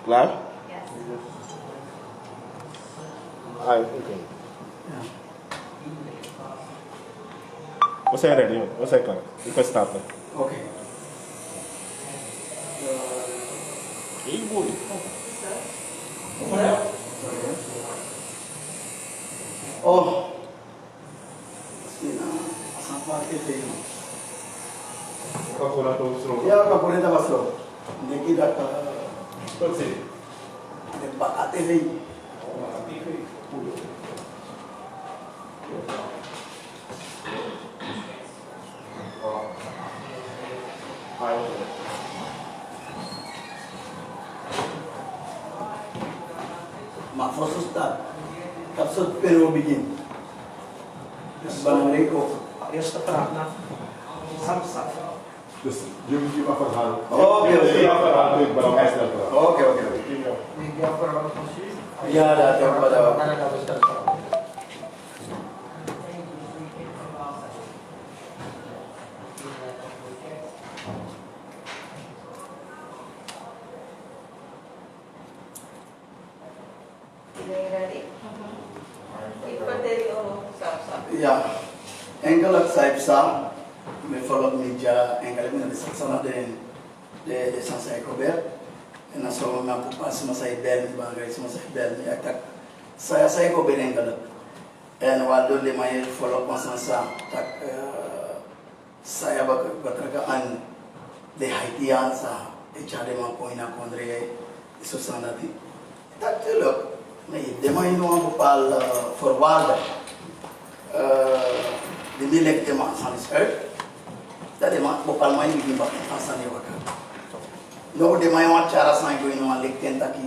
Live? Yes. Hi, okay. Você é ready? Você é claro? You can start. Okay. Hey, boy. Oh, sina sampai ke Calculator slow. ya kapure ta baso neki da ka Pode ser. de bakate le ma fosso sta kapso pero begin banare ko Eerste vraag naar Samsa. Dus je moet je afhalen. Okay, okay. Je afhalen, ik ben al best wel. okay. Ya da ta pada Ready? Ipateri o Samsa. ya engel saib sa me follow me ja engel me de sana de sansa couvert na so ma pas ma sai bel ba ngai ma sai bel ya tak saya ko benengala en waldo le may follow pa sansa tak saya ba batraga an de haitian sa e chale ma ko ina kondre so sana di tak telo may de may no pal forward de milek de ma sanskrit tadi ma bopal mai di ba asane waka no de mai wa cara sai go ino lek tenta ki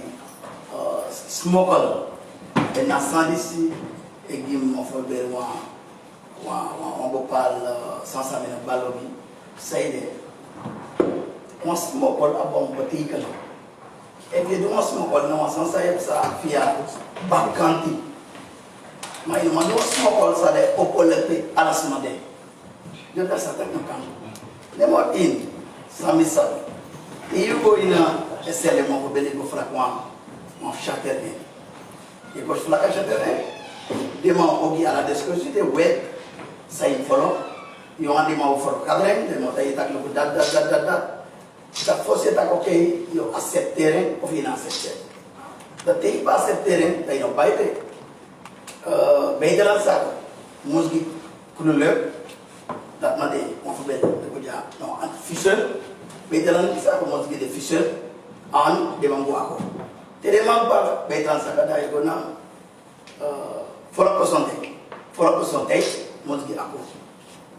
smokal e na sandisi e gim mo fo ber wa bopal sansa mena balogi saide mo smokal abom batikal e de do mo smokal no sansa e sa fia bakanti mai no mano smokal sa de opolete alasmade yo ta sa ta kan ne mo in samisa iyo go ina esele mo ko bele go frakwa mo chatere e ko flaka chatere de ma ogi ala discussion de web sai follow yo andi ma for cadre de mo tay tak lo da ta fosse ta okay yo acceptere o fina acceptere da te pa acceptere tay no baite beidala sa musgi kunule dat ma de mo fo bele ko ja no an fisher bedalan bisa ko musgi de fisher an de mango ako tere mamba bedalan sa kada ko na fora ko sonte musgi ako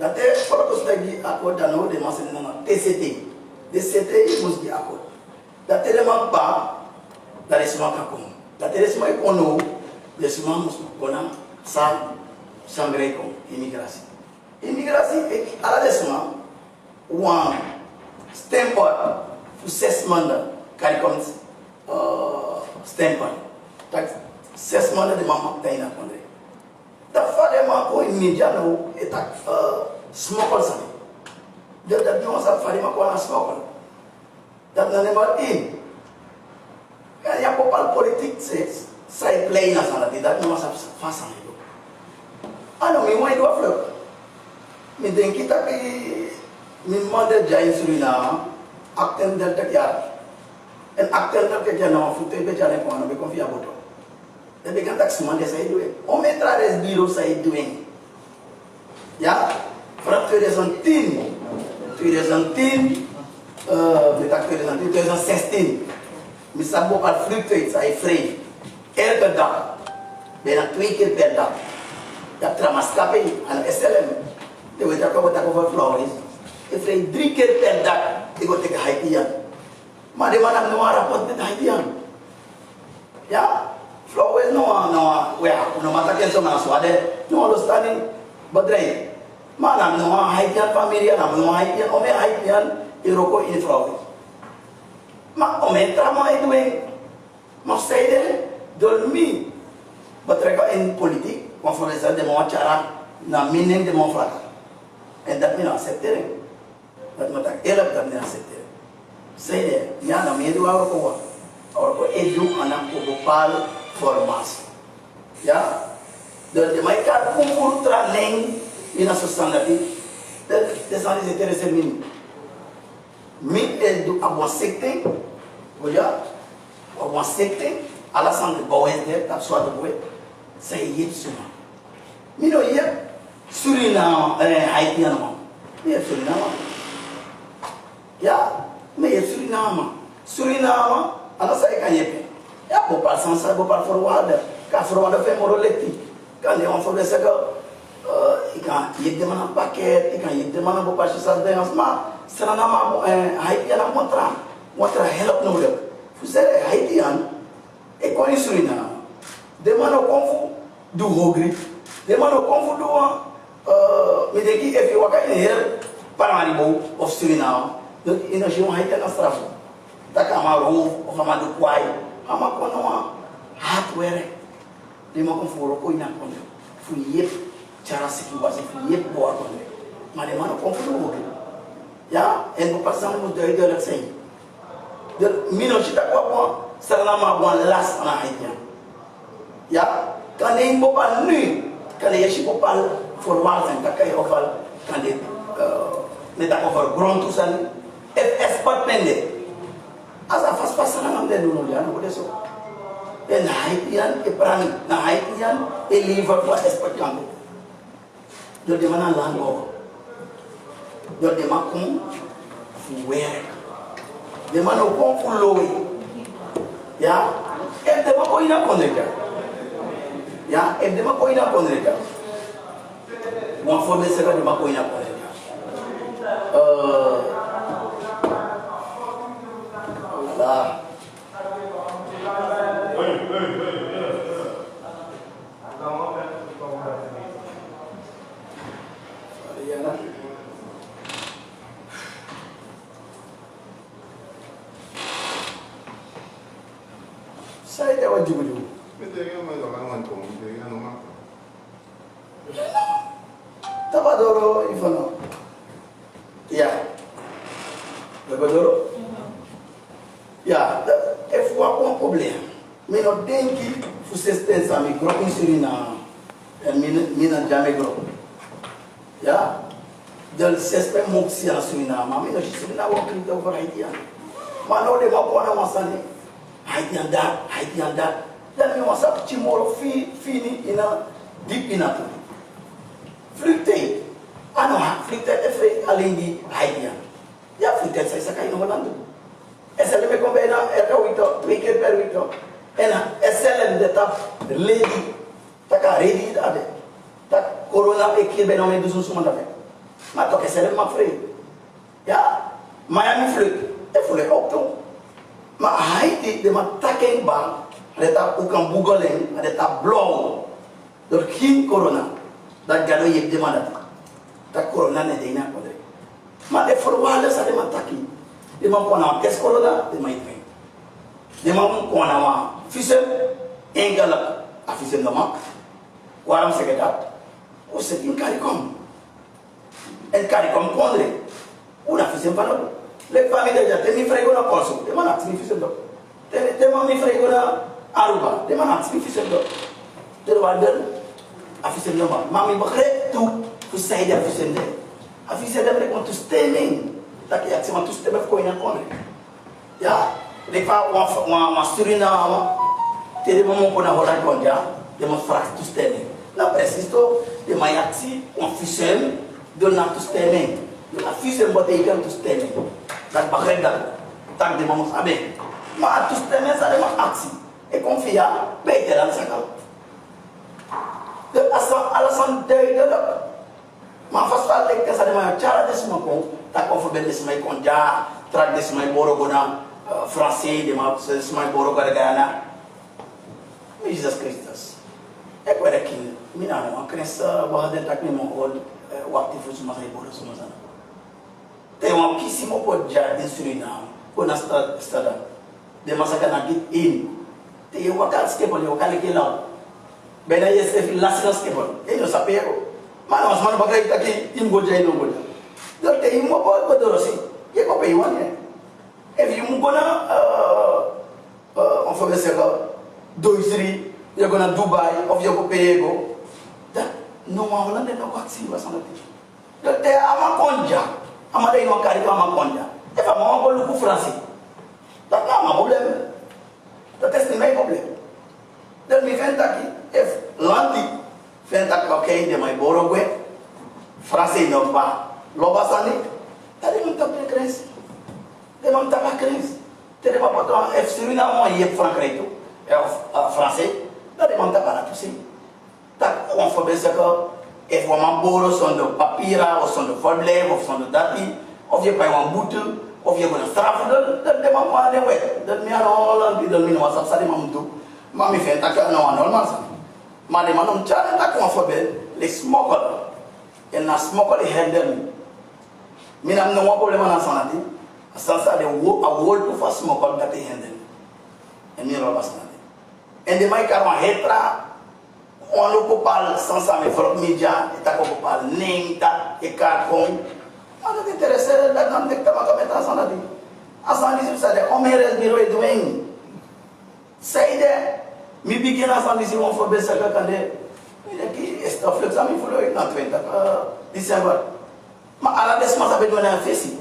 date fora ko sonte ako dano de masen na TCT musgi ako date de mamba dare sma ka ko date de sma ko no de sma mus ko na sa sangre ko imigrasi e ala de sma one stemper fu 6 manda kari comme stemper tak 6 manda de mama taina kondre da fale ma ko ni jano etak smokol sa de da no sa fale ma ko na smokol da na ne ma in ya popal politik se sai play na sa da no sa fa sa ni do ano mi mo do aflo mi den kita ki min mother jain surina akten dal tak yar en akten dal ke jana fu te be jana ko no be confia boto e be kan tak smande sai doing o me trares biro sai doing ya fra 2010 betak 2016 mi sabo al fluctuate sai free ergada bena tweaker benda ya tramaskape an SLM de weta ko bota ko flores e frei driker perdak e go te haitian ma de mana no ara pot de haitian ya flores no we no mata que so na swade no lo stani badrei mana no haitian familia na no haitian o me haitian e roko in flores ma o me trama e doing ma seide dormi batreka in politique ma foresa de mo chara na minen de mo fraka en dat mina accepteren dat mata ela dat mina accepteren seide ya na medo awro ko edu anak bopal formasi. Ya, dan mereka kumpul training ina society. Dan descendants intéressés mini. Mi edu abo sekte, olha, abo sekte, ala sang bawente tak suatu buat. Saya yep semua. Mino yep Suriname, Haiti nama. Ni Suriname. Ya, me Suriname. Suriname, ala saya kan yep. Ya, bopal sansa, bopal forward. Ka forward fe moroleti. Kan dia orang forward sega ikan yep de mana paket, ikan yep de mana bopal sisa de asma. Suriname Haiti nama motra help no lek. Fusere Haitian e koni Suriname. De mana konfu du hogri. De mana konfu du me daqui é que eu acabei de ver para Maribou of Suriname. Donc il a joué un Haïtien en Strasbourg. Takamaro, o famado Kwai, ama kono uma hardware. De ma konfuro ko ina kono. Fuyep cara sekiwasi fuyep boa kono. Mas de mana konfuro ko. Ya, en bo passando mo de la sei. De mino chita ko ko Suriname bon las na Haïtien. Ya, quand il bo pas nu, quand il est pas formal sen takai ofal kandet neta ofal ground to san expert pende asa fas pasana ngam de dulu ya no deso en Haitian e prani na Haitian e liver for expert kambo do de mana lango do de makum fuere de mano kon fuloi ya e de ma koina koneka ya e de ma koina koneka uma fornecedora de maconha para ele. Lá. Sai de onde eu Tabadoro ifano. Ya. Tabadoro. Ya, é um problema. Mas não tem que vocês pensam em grupo em Suriname, mina jamais grupo. Ya. Del sespe moxia na Suriname, mas não Suriname o que então para Haitiano. Mas não de uma boa maçã. Haitian da. Dan mi wasa timoro fini ina deep ina. Flirtei. Flirtei é frei além de Haitian. Ya flirtei sai sakai no Holanda. Essa ele me combina é o ito, weekend per week. Ena, essa ele de tá lady, tá ready ade. Tá corona e que bem nome dos suma da. Mas toque essa ele ma frei. Ya, Miami flirt. É flirtei opto. Mas Haiti de ma taken ba, ada o kan bugoleng, ada blow. Dor kin corona. Da gado yeb de mana. Ta corona ne de ina kodre. Ma de forwala sa de mataki. De ma kona kes corona de mai tren. De ma kona ma fisem engala a fisem da mak. Waram sekedat. O sekin karikom. En karikom kondre. Una fisem pano. Le famiglie già te mi frego una cosa, te manazzi mi fisem. Te ma mi frego una aruba, te manazzi mi fisem. Te wader a fisem da mak. Ma mi bakre tu sai de a fisem de. A fisem de con tu stemming. Daqui a cima tu stemme ficou indo com ele. Já, ele faz uma Suriname, te vamos pôr na roda com já, temos fraco tu stemme. Não preciso de mais assim, uma fisem, do na tu stemme. A fisem botei que tu stemme. Da barreda, tá de vamos saber. Mas tu stemme sabe uma aksi. E confiar, bem ter ela sacar. De alasan de mas faz parte que essa demais cara desse maco tá conforme desse mais com já traz desse mais borogona francês de mais desse mais borogona gana Jesus Cristo é por aqui mina uma criança vai dentro aqui no hall o ativo de mais boro somos ana tem um pouquíssimo por jardim Suriname quando está de massacre na git in tem um cara que pode o cara que lá bem aí esse lascas que pode ele não sabe mana mas mana bagai taki im gojai no goja do te im mo bo dorosi ye ko pe wan ye e vi mu bona on for the second, Doisri, you're going to Dubai, of your Pego. That no one will let them go see what's on the thing. That they are a conja. I'm a day no carry a conja. If I'm all look for France, that's not my problem. That is my problem. Then we Fentaki, if Lanti, Fentaki, okay, they might borrow away. France no ba, Lobasani, that they don't have the craze. They don't have a craze. They don't have a Suriname, yet Franco, français, that they don't have a to see. That one for Bessaco, if one borrows on the papira, or on the problem, or on the dati, of your pay one bootle, of your going to travel, then they want one away. Then me are all on the minimum of Sadi Mamutu. Mammy Fentaka, no one, normal. Madame Chan, that one for bed, they smoke. And na smoke the handle. Me na no problem na sanadi. Sansa de wall to for smoke that they handle. And me roba sanadi. And the mic are hetra. On lo pal sansa me for media. Eta ko pal name ta e carton. Ano te interesse la nam de tama ka meta sanadi. Asandi se de omeres biro e doing. Say that me begin asandi si one for besa ka kande. Esta flexami follow it not 20 December. Ma ala des mas abet wana fesi.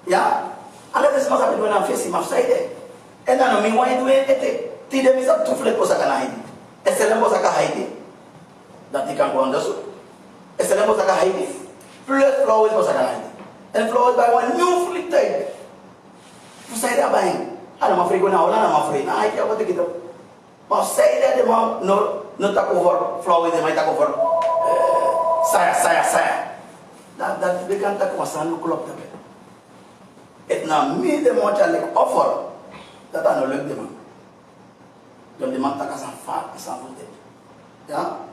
Ya? Ala des mas abet wana fesi ma saide. Ena no mi wai duwe ete. Ti de mi sa tu flex posa kana haidi. Eselem posa ka haidi. Dati kan ko andasu. Eselem posa ka haidi. Plus flowers posa ka haidi. And flowers by one new flex type. Fu saide abain. Ana ma frigo na wala na ma frigo. Na haidi abot kita. Ma saide de ma no tak over flow with them, I tak over saya. That began tak masan club tabe. It na me the more like offer that I no look them. Don't the man tak asan fat asan bude. Ya.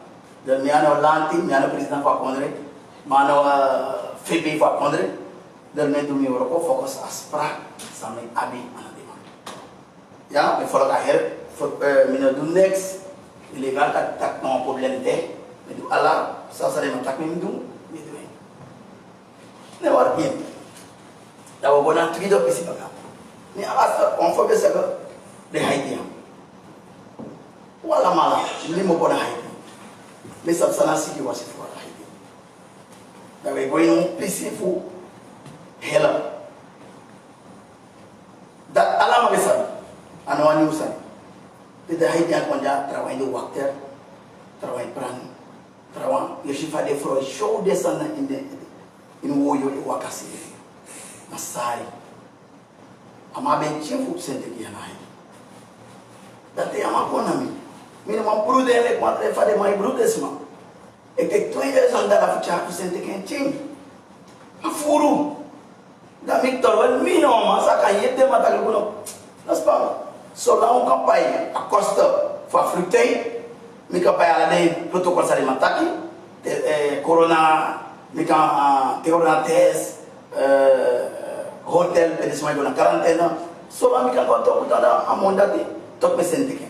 The me ano lanti, me ano president fa kondre, mano FP fa kondre. The me do me work focus aspra samai abi ana de man. Ya, me follow ka help me no do next ilegal tak no problem de medu ala sa sare matak mi dum mi do ne war bien da wo bona trido pesi baka ni ala on fo be sa de haiti wala mala ni mo bona haiti me sa sana siki wasi fo haiti da we go in pesi fu hela da ala ma be sa anwani usani Tidak hanya konja terawai do waktu, terawai perang, terawai Yoshifa de Fro show de sana in woyo e wakasi, nasai, ama benci fu sente kianai. Dati ama konami, mina mampuru de le matre fa de mai brudesma. E que tu ia sanda la fucha fu sente kiancing. Afuru. Da Victor wel mino masa kayete mata kuno. Naspa. So lá campanha a costa fa frutei mi campanha lá de protocolo sari mataki corona mi corona test hotel pedis mai na quarantena so lá mi kan conto putada amonda di top presente que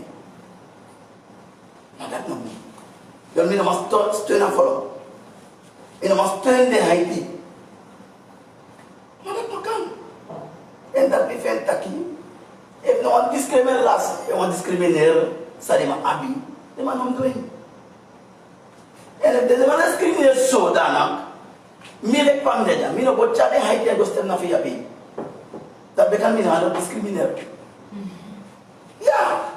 nada não eu me não mas estou na fora e não mas estou de Haiti nada tocan ainda me fez aqui. If no one discriminate last, you want discriminate, Sarima Abi, the man I'm doing. And if the man discriminate so, Dana, me like Pamdeja, me no botcha de height and go step na fiapi. That become me no discriminate. Yeah.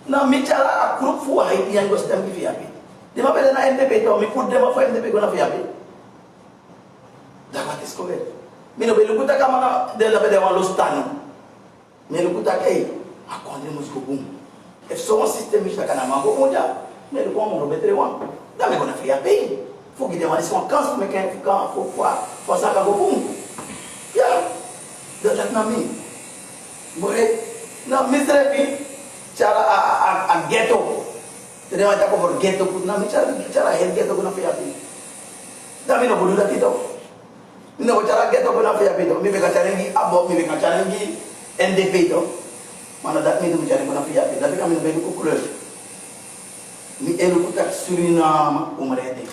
Now me chala a group for height and go step na fiapi. They ma pede na MDP to, me put them for MDP go na fiapi. That what is correct. Me no belukuta kama de la pede wan los tanu. Mais le coup d'accueil, à quoi on est boum. Et son système, je suis à Mango mondial. Mais le coup, on va mettre les wangs. Là, mais on a fait un pays. Il faut qu'il demande son cancer, mais qu'il faut voir. Faut ça qu'à boum. Ya. De la nami. Bref. Non, mais c'est bien. Cara à ghetto. Tu devais être pour ghetto. Non, mais cara à ghetto qu'on a fait un pays. Là, mais non, vous l'avez dit. Non, cara ghetto qu'on a fait un pays. Mais quand tu as dit, ah bon, mais quand tu as dit, NDP itu, mana dak ni tu mencari mana pihak, tapi kami lebih dulu kuliah. Ni elu kutak Suriname umrede,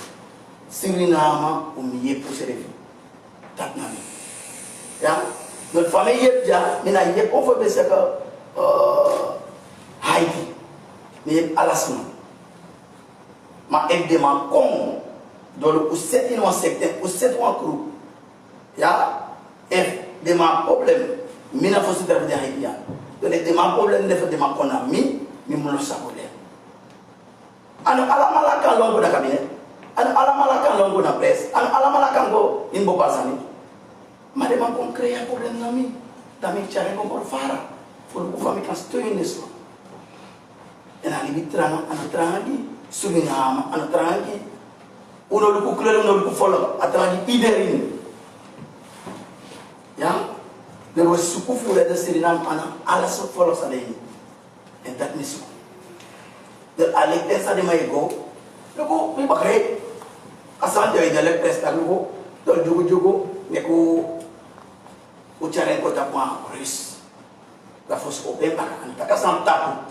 Suriname umye pusere, tak nami. Ya, notre famille ya, mina ye on fait besa que ni alasma ma aide ma con dans le set in secteur au set en groupe ya f de ma problème mina fo se dara haïtien de ma problème de ma konami mi mo sa problème ana alamala kan longo da cabinet ana alamala kan longo na presse ana alamala kan go in bo pasani ma de ma kon créer un problème nami dami chare ko por fara fo ko fami kan sto in eso ena libitra ana trangi sulinama ana trangi uno lu ko klelo uno lu ko folo atrangi iderin ya le was sukufu le de Suriname ana ala so folo sa de en dat misu de ale tesa de maygo lu ko mi bakre asan de le presta lu ko do jugo ne ko chare ko tapwa ris la fos open baka an takasan tapu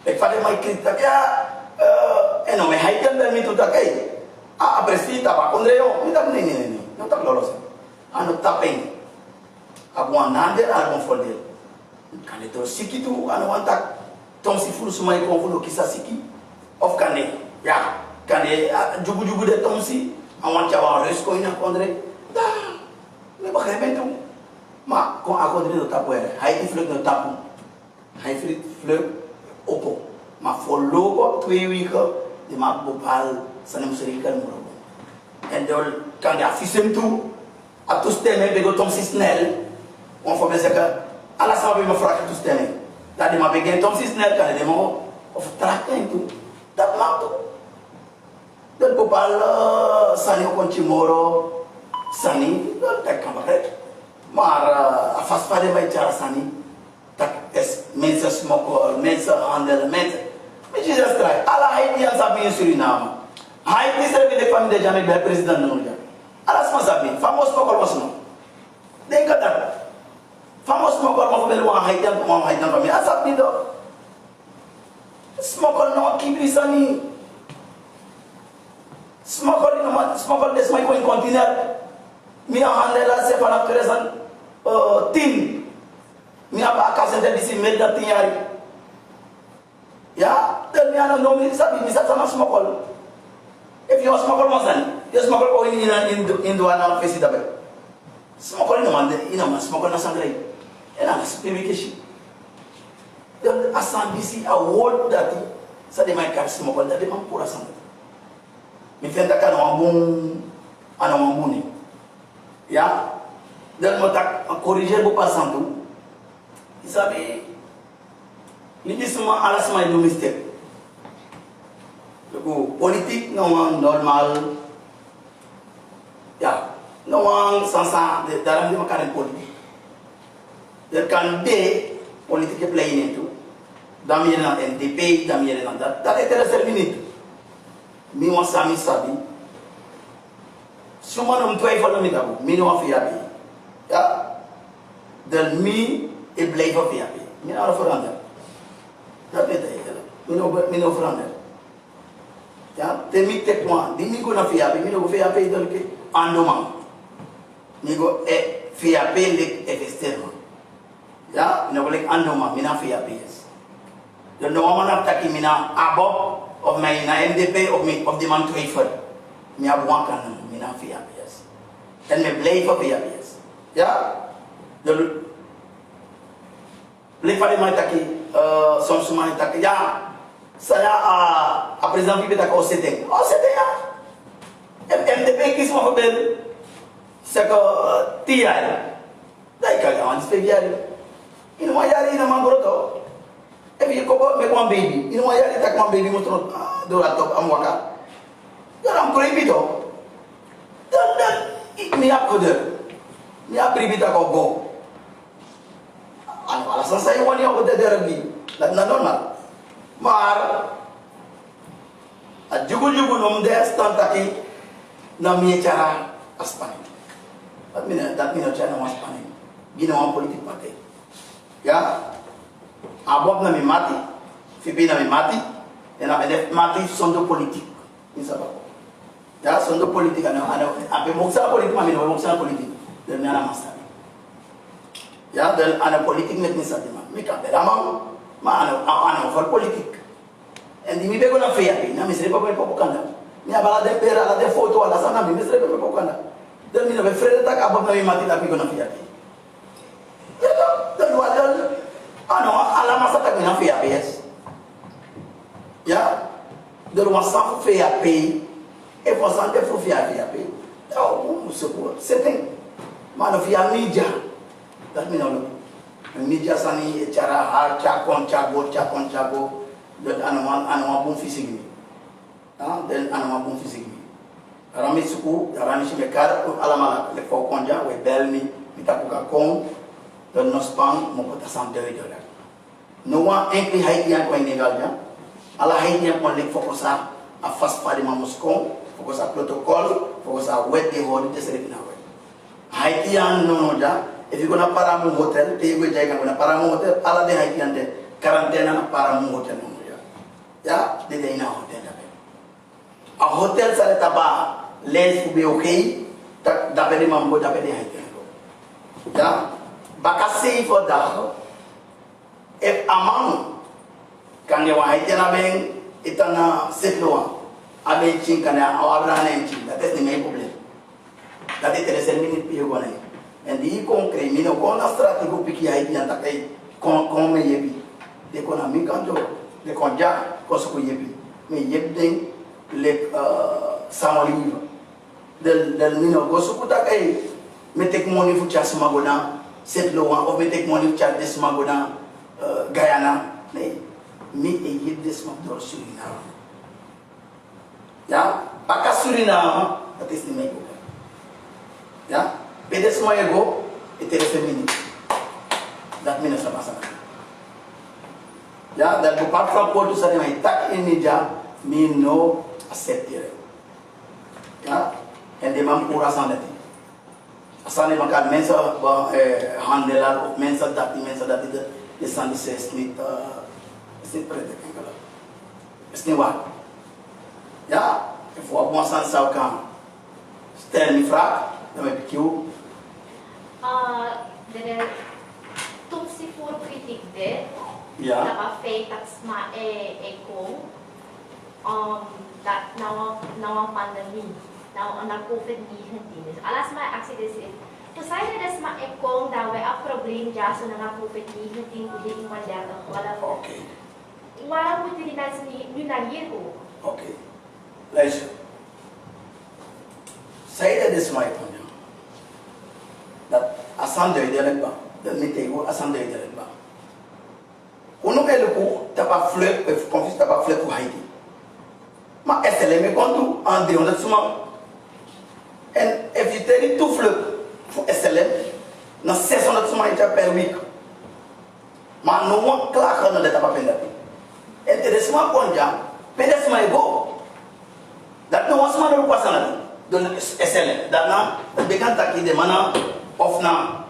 e fale mai kritika ya no me haiten de mi tu takai a presita ba kondreo mi tak ni no tak lolos anu tapeng abuan nande al monfodel kane to sikitu anu antak tom si fulu sumai ko fulu kisa siki of kane ya kane jugu de tom si awan jawa resko ina kondre da me bakay bentu ma ko akondre no tapu ere haiti fluk no tapu haiti fluk opo ma follow ko 2 week di ma bopal sanem serikan muro en dol kan ya fisem tu atus teme bego tom si snel on faut bien que à la salle me fera tout teme la di ma begen tom si snel kan de mo of tracken tu dat ma tu dol bopal sani ko chimoro sani dol tak kan bakret mar afas pare vai chara sani tak es mensa smoko mensa handle mensa mais Jesus try ala haïtien sabi Suriname haïti servi de famille de jamais le président de nous ala sama sabi famos pokol wasno den kata famos pokol mo bel wa haïtien mo haïtien famille asap do smokol no kibri sani smokol des mai ko in container mi handle la se fana présent tim mi aba kasente disi medda tinyari ya tel mi ana no mi sabi mi sa sama smokol if you smokol monsan you smokol ko in do ana fesi dabe smokol no mande ina ma smokol na sangre ena ma spirituation dan asan bisi a word that sa de mai kar smokol da de man pura sangre mi fenda kan ana mambuni ya dan mo tak corriger bu pasantu isabi ini semua alas mai do mistake lugu politik no normal ya no ang sansa de dalam di makanan politik dan kan be politik play itu damir na NDP damir na dat itu terminit mi wasami sabi suma no mtoi falo mi dabu mi no afiabi ya dan mi e blijf afiabi mi na veranderen dat weet ik mino veranderen ya temi tekwa di mi ko na fiabe mino fiabe dal ke andoma ni go e fiabe le externo ya no le andoma mina fiabe yes the no man taki mina abo of my na NDP of me of the man to effort mi abwa kan mina fiabe yes and me blijf fiabe yes ya the le fale mai taki som semua tak ya saya presiden kita tak OCD ya MDP kis mau bel seko tiai dai kawan spesial ini mau yari nama broto ebi ko me ko baby ini mau yari tak mau baby mutro do laptop amwaka dalam kripito dan ini aku deh ni kripito ko go alasan saya wani ako lagi dan normal mar jugu-jugu nom des tantaki na mi cara aspani dat mina cara aspani ginawa politik partai ya abok na mi mati fipi na mi mati na mati sondo politik isa ba ya sondo politik ano abe moksa politik mami no moksa politik dan ana masa ya dan ana politik met ni sa ma mi ka beramam ma ana for politik And di mi bego na fea pi, na mi sere pa po kanda. Mi abala de pera, la de foto, ala sana mi sere pa po kanda. Dan mi na be freda tak abab na mi mati na bego na fea pi. Ya to, dan wadal ano, ala masa tak mi na fea pi yes. Ya, dan wasan fea pi, e wasan de fea pi. Oh, support. Setting. Mana fea media. Dat mi na lo. Media sani cara har cakon cago. Dan anama bom fisik ni. Dan anama bom fisik ni. Rami suku, rami si mekar alamala le fo konja we belmi mitapuka kon dan nospang mo kota santere dola. No wa enkli haitian ko negal ja. Ala haitian ko le fokusa a fast padi mamuskon, fokusa protocol, fokusa wet de hodi de serifina we. Haitian no ja. If you gonna Paramu hotel, te go jai gonna Paramu hotel, ala de haitian de quarantena na Paramu hotel no ja. Ya, de ina hotel da. A hotel sa taba les ube okay, tak dapat di mambo dapat di haitian ko. Ya, baka safe for da. If amang kan dia haitian abeng itana setloa, abeng cing kana awabra na cing, that is the main problem. That is the minute piyo ko na. And di concret mino ko na strategy piki haitian takai kon me yebi. De ko na mi kanjo, de kon ja ko su yebi. Me yebding le samali del mino go su takai me tek money fu chas magona set lo wa o me tek money fu chas des magona Guyana ne mi e yeb des magdor Suriname. Ya, paka Suriname that is the main problem. Ya, pedes mo ego ite femini. Dat mina sa basa. Ya, that go part from Porto sa may tak in media mi no accept it. Ya, and the mampura sa natin. Asane makan mensa handela mensa dat the Sunday says snit prete kala. Snit wa. Ya, if wa bon san sa kan. Stel mi fra, da me pikiu. Dere tum si for kritik de. Ya. Naka fake tax ma kung that now pandemic. Now na COVID-19 din. Alas ma accident. Pusay na das ma kung daw a problem ja so na COVID-19 din mandata wala po. Okay. Wala mo din na ni na yero. Okay. Let's say that is my opinion. That asande de ba. That me tego asande de ba. Uno eluku tapa fleur e confis tapa fleur ku Haiti. Ma SLM kontu ande on suma. And if you take two fleur for SLM, na 600 suma ita per week. Ma no one clock na de tapa penda. And the suma konja, penda suma ego. That no one suma no kwasana. Don SLM. That na began taki de mana of na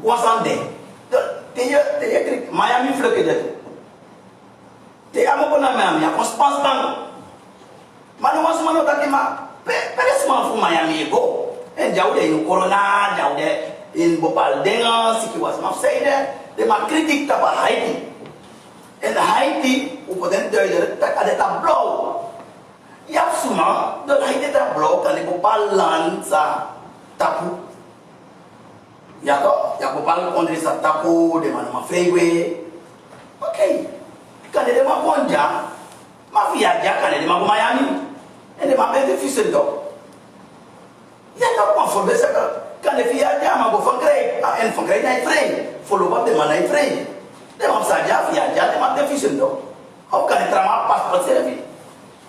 wasan de. Te Miami fleur ke de. Te amo ko na Miami, a constant tan. Mano was mano taki ma peresma fu Miami go. En jaude in corona, jaude in Bopal denga, siki was ma sayde, de ma critique ta ba Haiti. En Haiti, u poden de tak ada ta blow. Ya suma, de Haiti ta blow kan Bopal lan sa tapu. Ya to, ya Bopal kondri sa tapu de mana ma freeway. Okay. Kan de ma ponja, ma viaja kan de ma Miami. And the beneficial dog. Yet, not one for this. Can if you are jam go for great and for great night frame, follow up the man I frame. They want Saja, they want deficient dog. How can it trama passport service?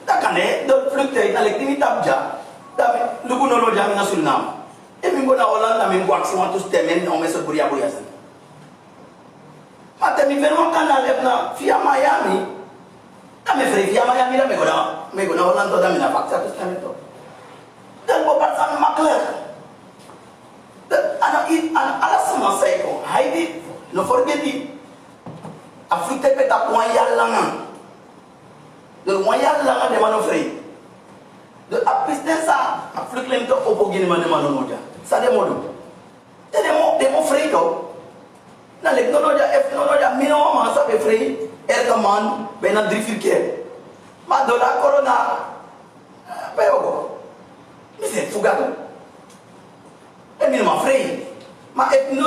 That can they don't fluctuate electricity tabja. That Luguno Jamina Suriname. If you go to Holland, I mean, wax want to stem in on Mesa Buria Buriasan. But then if you don't can live now, via Miami. I'm afraid via Miami, me go na Holland to damina factor to stand to. Dan go pat san makler. Ana ala sama say ko Haiti no forget it. Afrique peta point yalla. De moya la de mano free. De a business a Afrique lento opogini mane mano moja. Sa de modo. De mo free do. Na le no ja F no ja mino ma sa be free. Erkaman, ben 3-4 keer. Maar door de corona, ben je ook. Ik zeg, fugato. Ik ben maar vrij. Maar ik ben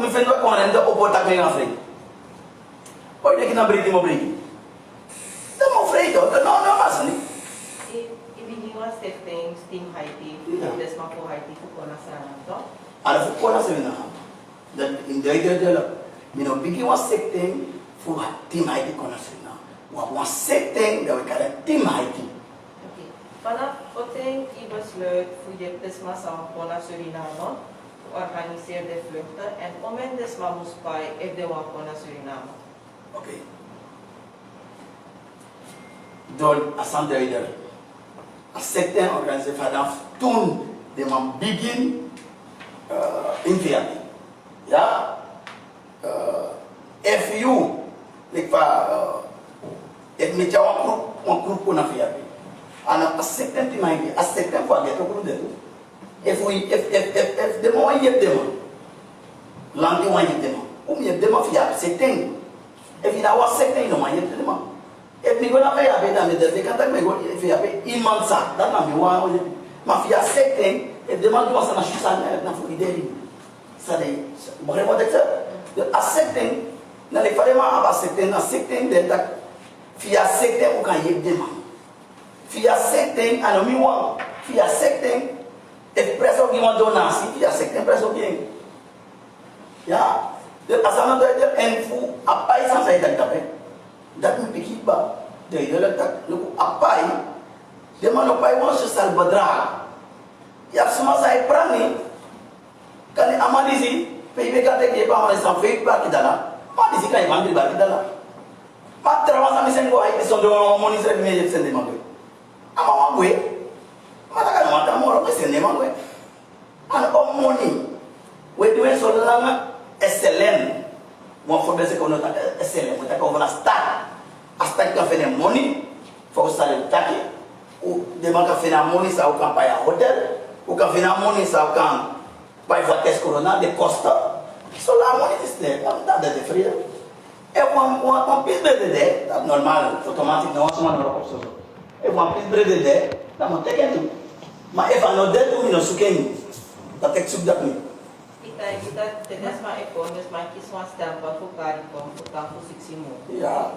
ik vind dat gewoon de opportuniteit mee gaan vrij. Hoe denk je naar Britten, maar Britten? Dat is vrij toch? Dat is niet. Ik ben hier als stichting Team Haiti. Dat is maar voor Haiti voor Konasana, toch? Ada voor Konasana. Dat in de you begin was stichting voor Team Haiti Konasana. We was stichting dat we kunnen Team Haiti. Oké. Vanaf Oteng, ik besluit voor je desmassa van Suriname. Organiseer de vluchten en om en desma moest bij if de wap naar Suriname. Oké. Door Assange accepten organiseren vanaf toen de man begin in Vietnam. Ja? FU, ik va, ik met jou een groep naar Vietnam. En accepten die man, accepten voor het ook doen. If the more you get them, land you want them, you them of ya, second. If you know what second, you want them. If you go to pay a bit, and they can't take me go if you pay in months, that not me one. Mafia second, if the man was on a shoe, not for the day. So they, whatever they say, the accepting, now the father man accepting that Fia second, who can get them. Fia second, and me one, Fia second. If preso que uma donasi, já sei que tem preso que ya, de asana do ele enfu apai sa sai tak tape, dat me pikiba, de ele tak luku apai, de mano pai wants to salvadra, ya suma sai prani, kani amalisi, peibe kate que pa mane sa fake ba kidala, amalisi kai mangri ba kidala, patra wasa misen go ai so do moni se me je sende mangri, ama mangwe. Matakan mata moro pesen de mangwe. An money. We do so lang SLM. Mo for bese kono ta SLM, ta ko na start. Hasta que fene money for sale taki. O de maka fena money sa o kan pa ya hotel, o kan fena money sa o kan pa va test corona de costa. So la money is there. That de free. E one piece de that normal, automatic no so man ro so. E one piece de that mo take it. Maar if I know that, we know suken. Dat ik zoek dat niet. Kita desma ekon, desma kiswa stampa voor karikon, voor tafel 6 mo. Ja.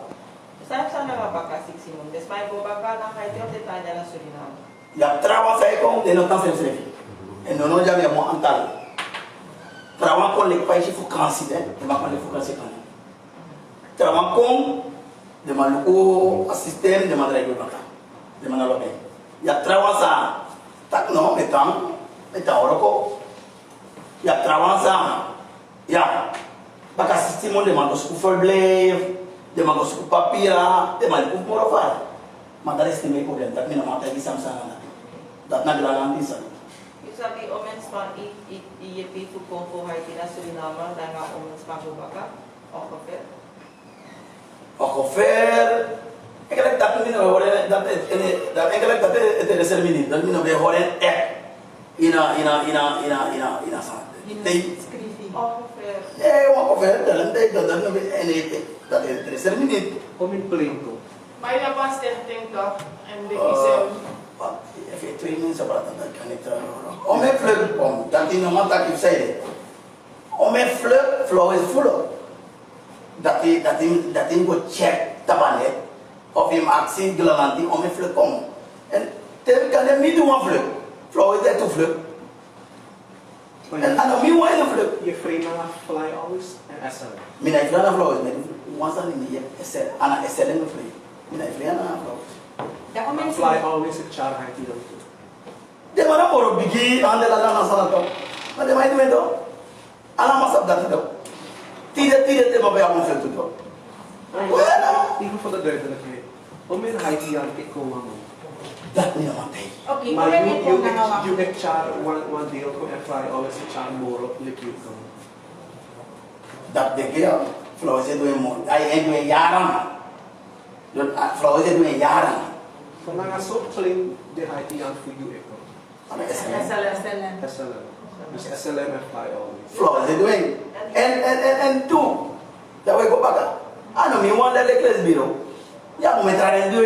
Saya sana mapaka 6 mo. Desma iko baka na Haiti of Tanya na Suriname. Ja, trawa sa ikong, de no tan frefrefi. En no jam ya mo antal. Trawa kon lek pa isi fukansi de, de ma kon lek fukansi kan. Trawa kon, de ma luko assistem, de ma draigo baka. De ma nalobe. Ja, trawa sa tak no metang oroko ya trawansa ya baka sistema de magos ku verbleef de magos ku papira de mal ku morofar mandar este me problem tak mina mata gi samsana dat na gralanti sa You sabi omens pa IEP fu konfo Haiti na Suriname dan nga omens pa baka okofer. Okofer ik dat mina horen dat ik dat het is er mini dat mina be horen ina sa dei Okofer. okofer dan dei dat no be dat het er mini Om in Plinko. Maar je was stichting toch? En de kiezen. Even 2 minuten about dat kan ik om mijn vlug om dat in een dat ik zei om mijn vlug flow is full dat in go check tabane of him actie glalanti om mijn vlug om en ter kan er niet doen vlug flow is dat vlug en aan mi een vlug Je frame na fly always en SLM. mina iflana flow is met once aan in die SL ana SLM vlug mina iflana flow Fly always a char Haiti dan. de mana moro bigi ande la na sala to ma de mai do ala masab dat to tire te ma ba mo fel to Even voor de duidelijkheid. Om in Haiti aan ik kom aan. dat ni naman tay Okay, Maar kung may po na you get char one deal ko and fly always a char more liquid ko. dat de ke flow se do mo ai en do yaran don flow se do yaran So nga so plain de Haiti aan voor you eko. ana SLM SLM. Dus SLM and fly always. flow se do and two that we go back ano mi wanda le kles biro ya mo metrare do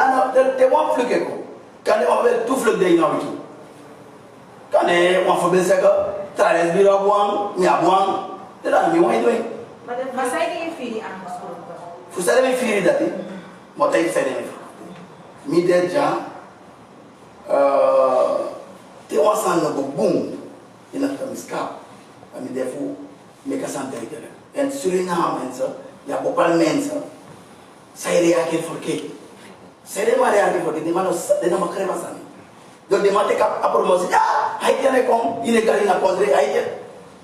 ano te wan fluke ko kan de wan tu fluk de ino bitu kan de wan fo bense ko trares biro buang mi abuang te da mi wan do Mas aí ninguém fere a nossa fusare mi firi dati mo tay fere mi de ja te wan san no bum ina ka miska ami defu me ka san tere en Suriname mensa ya bopal mensa sai reake forke sai ma reake forke di mano de na makre masani do de mate ka apromosi ya hay tene kon ilegal na pondre hay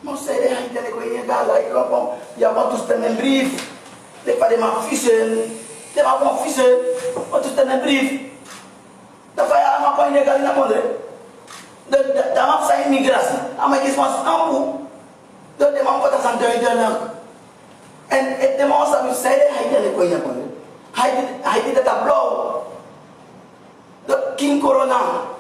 mo sai hay tene ko ilegal hay ko ya batus tenen brief de pa de ma officiel de ma officiel batus tenen brief da fa ya ma ko ilegal na pondre da ma sai imigrasi ama kismas ampu do de ma ko ta san de na and if the most of you say that, I did a tableau. The King Corona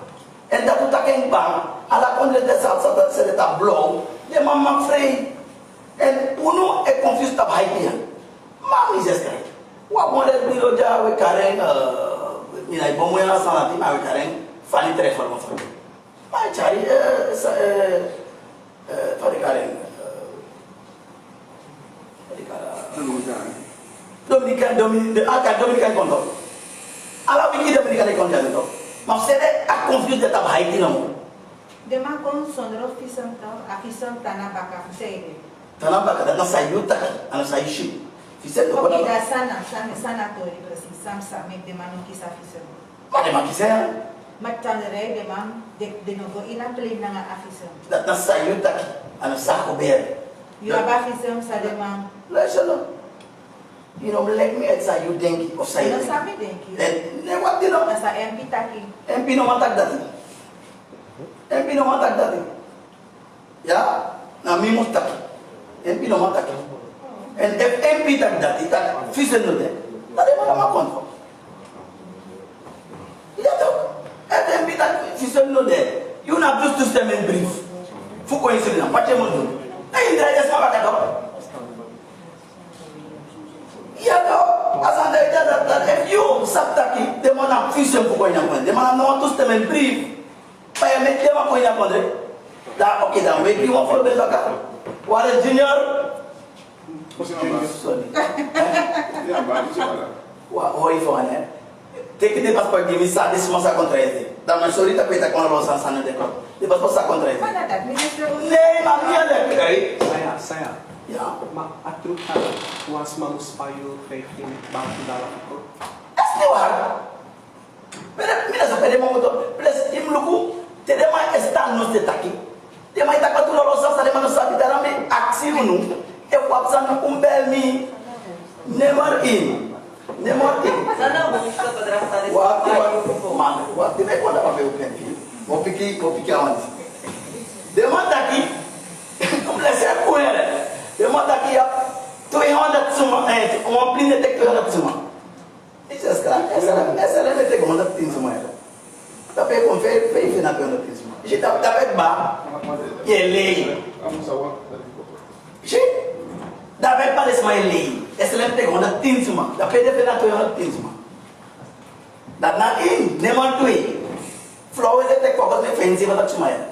and that Utaking Bang, à la contre de ça, c'est le tableau. Les mamans frères. And uno est confus tab Haïtien. Mamie j'espère. Ou à mon avis, le dia avec Karen, il a bon moyen à s'en avec Karen, fallait très fort mon frère. Ma chérie, fallait Karen. Dominicain conto. Ala wiki Dominicain conto. Ma sede a confus de tab Haiti non. Dema con sonoro afisam tana baka fusere. Tana baka da sayuta ana sayishi. Fisel ko Porque na. da sanatório assim, samsa me demano que sa afisam. Ma de makise. Matandere demam de novo ina play na afisam. Da sayuta ana sako ber. Yo aba afisam sa demam. Listen. You know, let me at you denki o say. Não sabe denki. Ne what you know? Essa MP tá aqui. MP no matak dati. MP no matak dati. Ya, na mi mustaki. MP no matak. And if MP tak dati, tak fisen no de. Tadi mana konto. Ya to. If MP tak fisen no de, you na just to stem and brief. Fuko insulina, pache mo do. Ay indra jas ma baka do. Ya to. Asante that if you subtaki, they want to fish for going on. They want to stem and brief. By a make them going up on it. That okay, that make you want for the back. What a junior. Sorry. Yeah, but it's all right. What for one? Take the passport, give me this must contract. That my sorry to pay the corner of San Deco. The passport contract. Mana dat ministro. Name, I'm here. Saya. Yeah. Atruta was mamus payo faithful bangku dalam itu. Estiwar. Mira sa pede mo to. Plus imluku tede ma estan no setaki. De ma itaka tu lo sa de ma no sabi darame aksi unu. E wapsan umbel mi. Never in. Sana mo ka padrasta de Waktu me kwanda pa pe open fi. Mo piki awan. De ma taki. Kumlese ko yele. De ma taki ya 200 suma on pline de 200 suma. Isso essa lembra de como da tin suma ela. Tá pe com fe na pe na tin suma. Je tá pe ba. Ele. Vamos a ver. Je da pe pa des mai ele. Essa lembra de como da tin suma. Da pe de na 200 tin suma. Da na in neman tu. Flowers de kokos me fancy ba suma ela.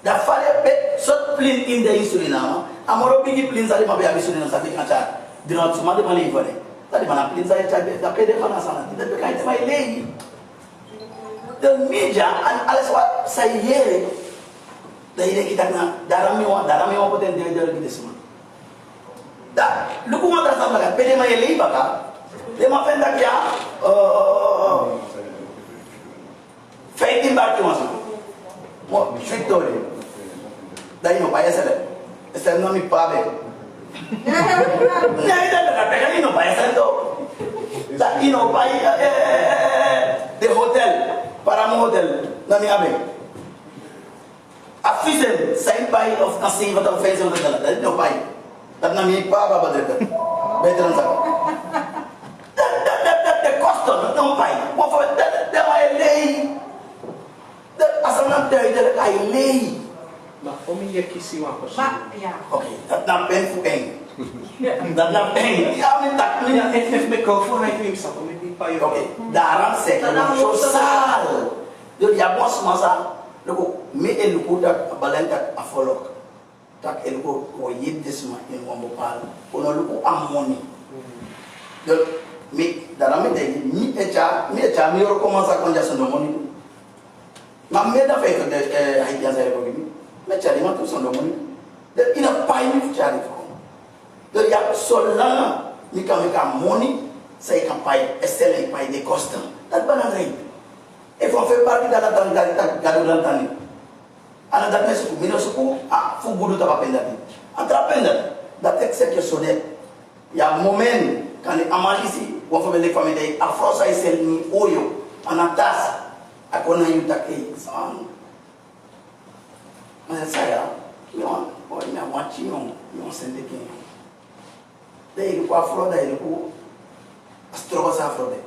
Da fale pe sot plin in de Suriname. Amoro bigi plin sali ma be abi Suriname sabi kacha. Dinot suma de mali vole. Tadi mana plin saya cabe da pe de mana sana. Tidak be kai mai lei. The media and alles what say here. Da ide kita na darami wa poten de gitu semua. Da luku ma tra sama kan pe de mai lei baka. De ma fenda kia fighting back to us. Mo victory. Da ino pa esa. Esa no mi pabe. No vaya santo. Y no vaya de hotel para un hotel. No me abe. Afisen sign by of nasi atau face of the no vaya. Dan nami pa ba badre. Veteran sa. The cost no vaya. Mo for the ay lei. The asana ay lei. Ma omiya kisiwa ko Ma, yeah. Okay, that na pen fu eng. Dan na amin tak ni. If may kofu hay ko yung isa, kung hindi pa yun. Okay, darang sektor sosial. Jadi ya bos masa luku me eluku tak balenta afolok. Tak eluku ko yiddes ma in wambopal. Kono luku amoni. Jadi mi darang me dai mi echa mi yor commence kon jaso no moni. Ma me da fe ko de hay dia sai ko gimi. Me chari ma tu son do moni. De ina pai mi chari ko. Jadi ya solana mi ka moni sai kan pai estelle pai de costa. Dat banangai. E fon fait partie de la gado lantani. Ana dat mesu mino suku fu gudu ta papendati. Antrapenda dat executioner ya moment kan amalisi wa fa bele famille a frosa isel ni oyo anatas akona yutake san. Mas saya yo ina wachi yo sende ke. Dei ko afro dai ko astroba sa afro dai.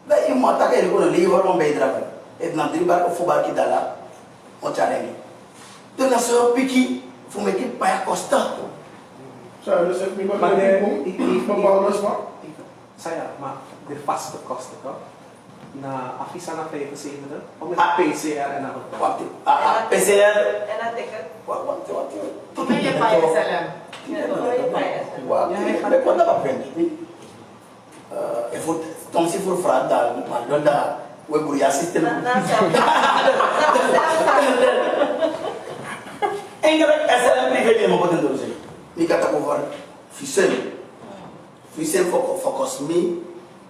Daí uma tá querendo quando livro não bem drava. É na dribar o fubar que dá lá. O charenge. Então na sua pique fume que pai costa. Saya ada set mimpi Mane, membalas mak. Saya, the fast cost ko, na afisa na kayo kasi ito, o may PCR na ako. Waktu PCR. And I take it. Waktu. May payah salam. Waktu. Depois da frente. Comme si for frada, mas da o buria sistem. Engra essa privé mo poten doze. Ni kata ko var fisel. Fisel focus me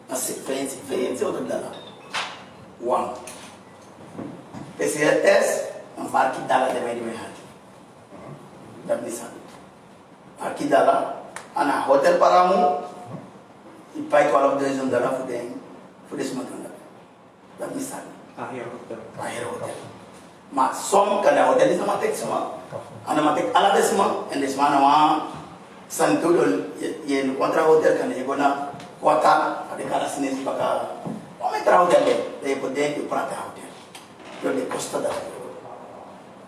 na sequência outra dala. One. PCS um parque dala de meio errado. Da missa. Parque dala ana hotel paramu. E pai qual of the dala fude sematanda. Da missa. Akhir hotel. Mas som kada hotel sama tek sama. Ana matek ala desma en desma na wa santo yen contra hotel kan e gona kota ade kala sines baka o me tra hotel de pode de prata hotel. Yo de costa da.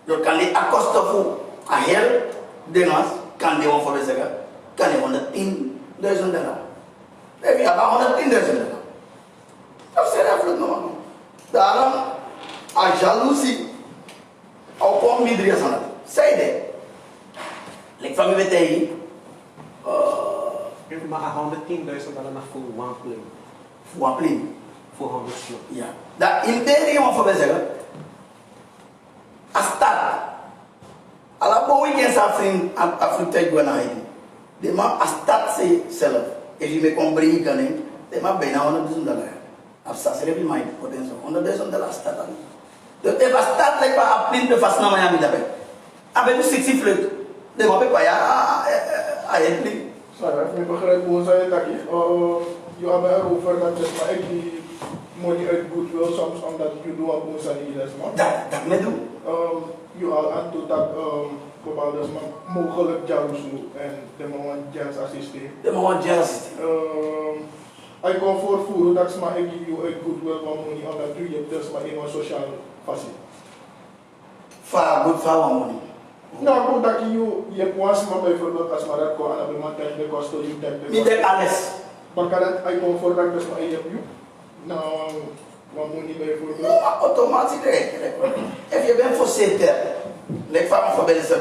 Yo kan li acosta fu a hel de nas kan de won fo bezega kan e wona tin $1,000. Evi aba wona tin $1,000. Eu será fruto no. Dalam a jalousie au pom midria sana. Say that. Like family betay yung mga $110 na full one plane. one plane. 400 slow. Yeah. Da interior mo fa bezega. Astat. Ala bo weekend safrin afruta iguana aí. De ma astat se sela. E vi me compri ganem. De ma bem na ona $200. Afsa se levi mai potência. Onda $200 astat ali. De te astat like pa plane de fast na Miami da bem. Abe do 60 flute. De ma be pa ya a plane. Saya begrijp hoe zij dat is. Je hebt erover dat je maar echt die money uit goodwill soms omdat je doet wat moet zijn hier maar. Dat me doen. Je al aan toe dat bepaalde mogelijk jaloers en de moment jazz assisteren. De moment jazz. Ik kan voorvoeren dat ze maar ik je uit goodwill wat money omdat je hebt dus maar in een sociaal fasie. Fa good fa one money. Nou, goed dat je was maar bijvoorbeeld als maar dat kon aan de moment de kosten je denkt. Mi de alles. Maar kan het ik kan voor dat dus maar je hebt nou wat money bijvoorbeeld. No, automatisch direct. If je bent voorzitter, like van van binnen ze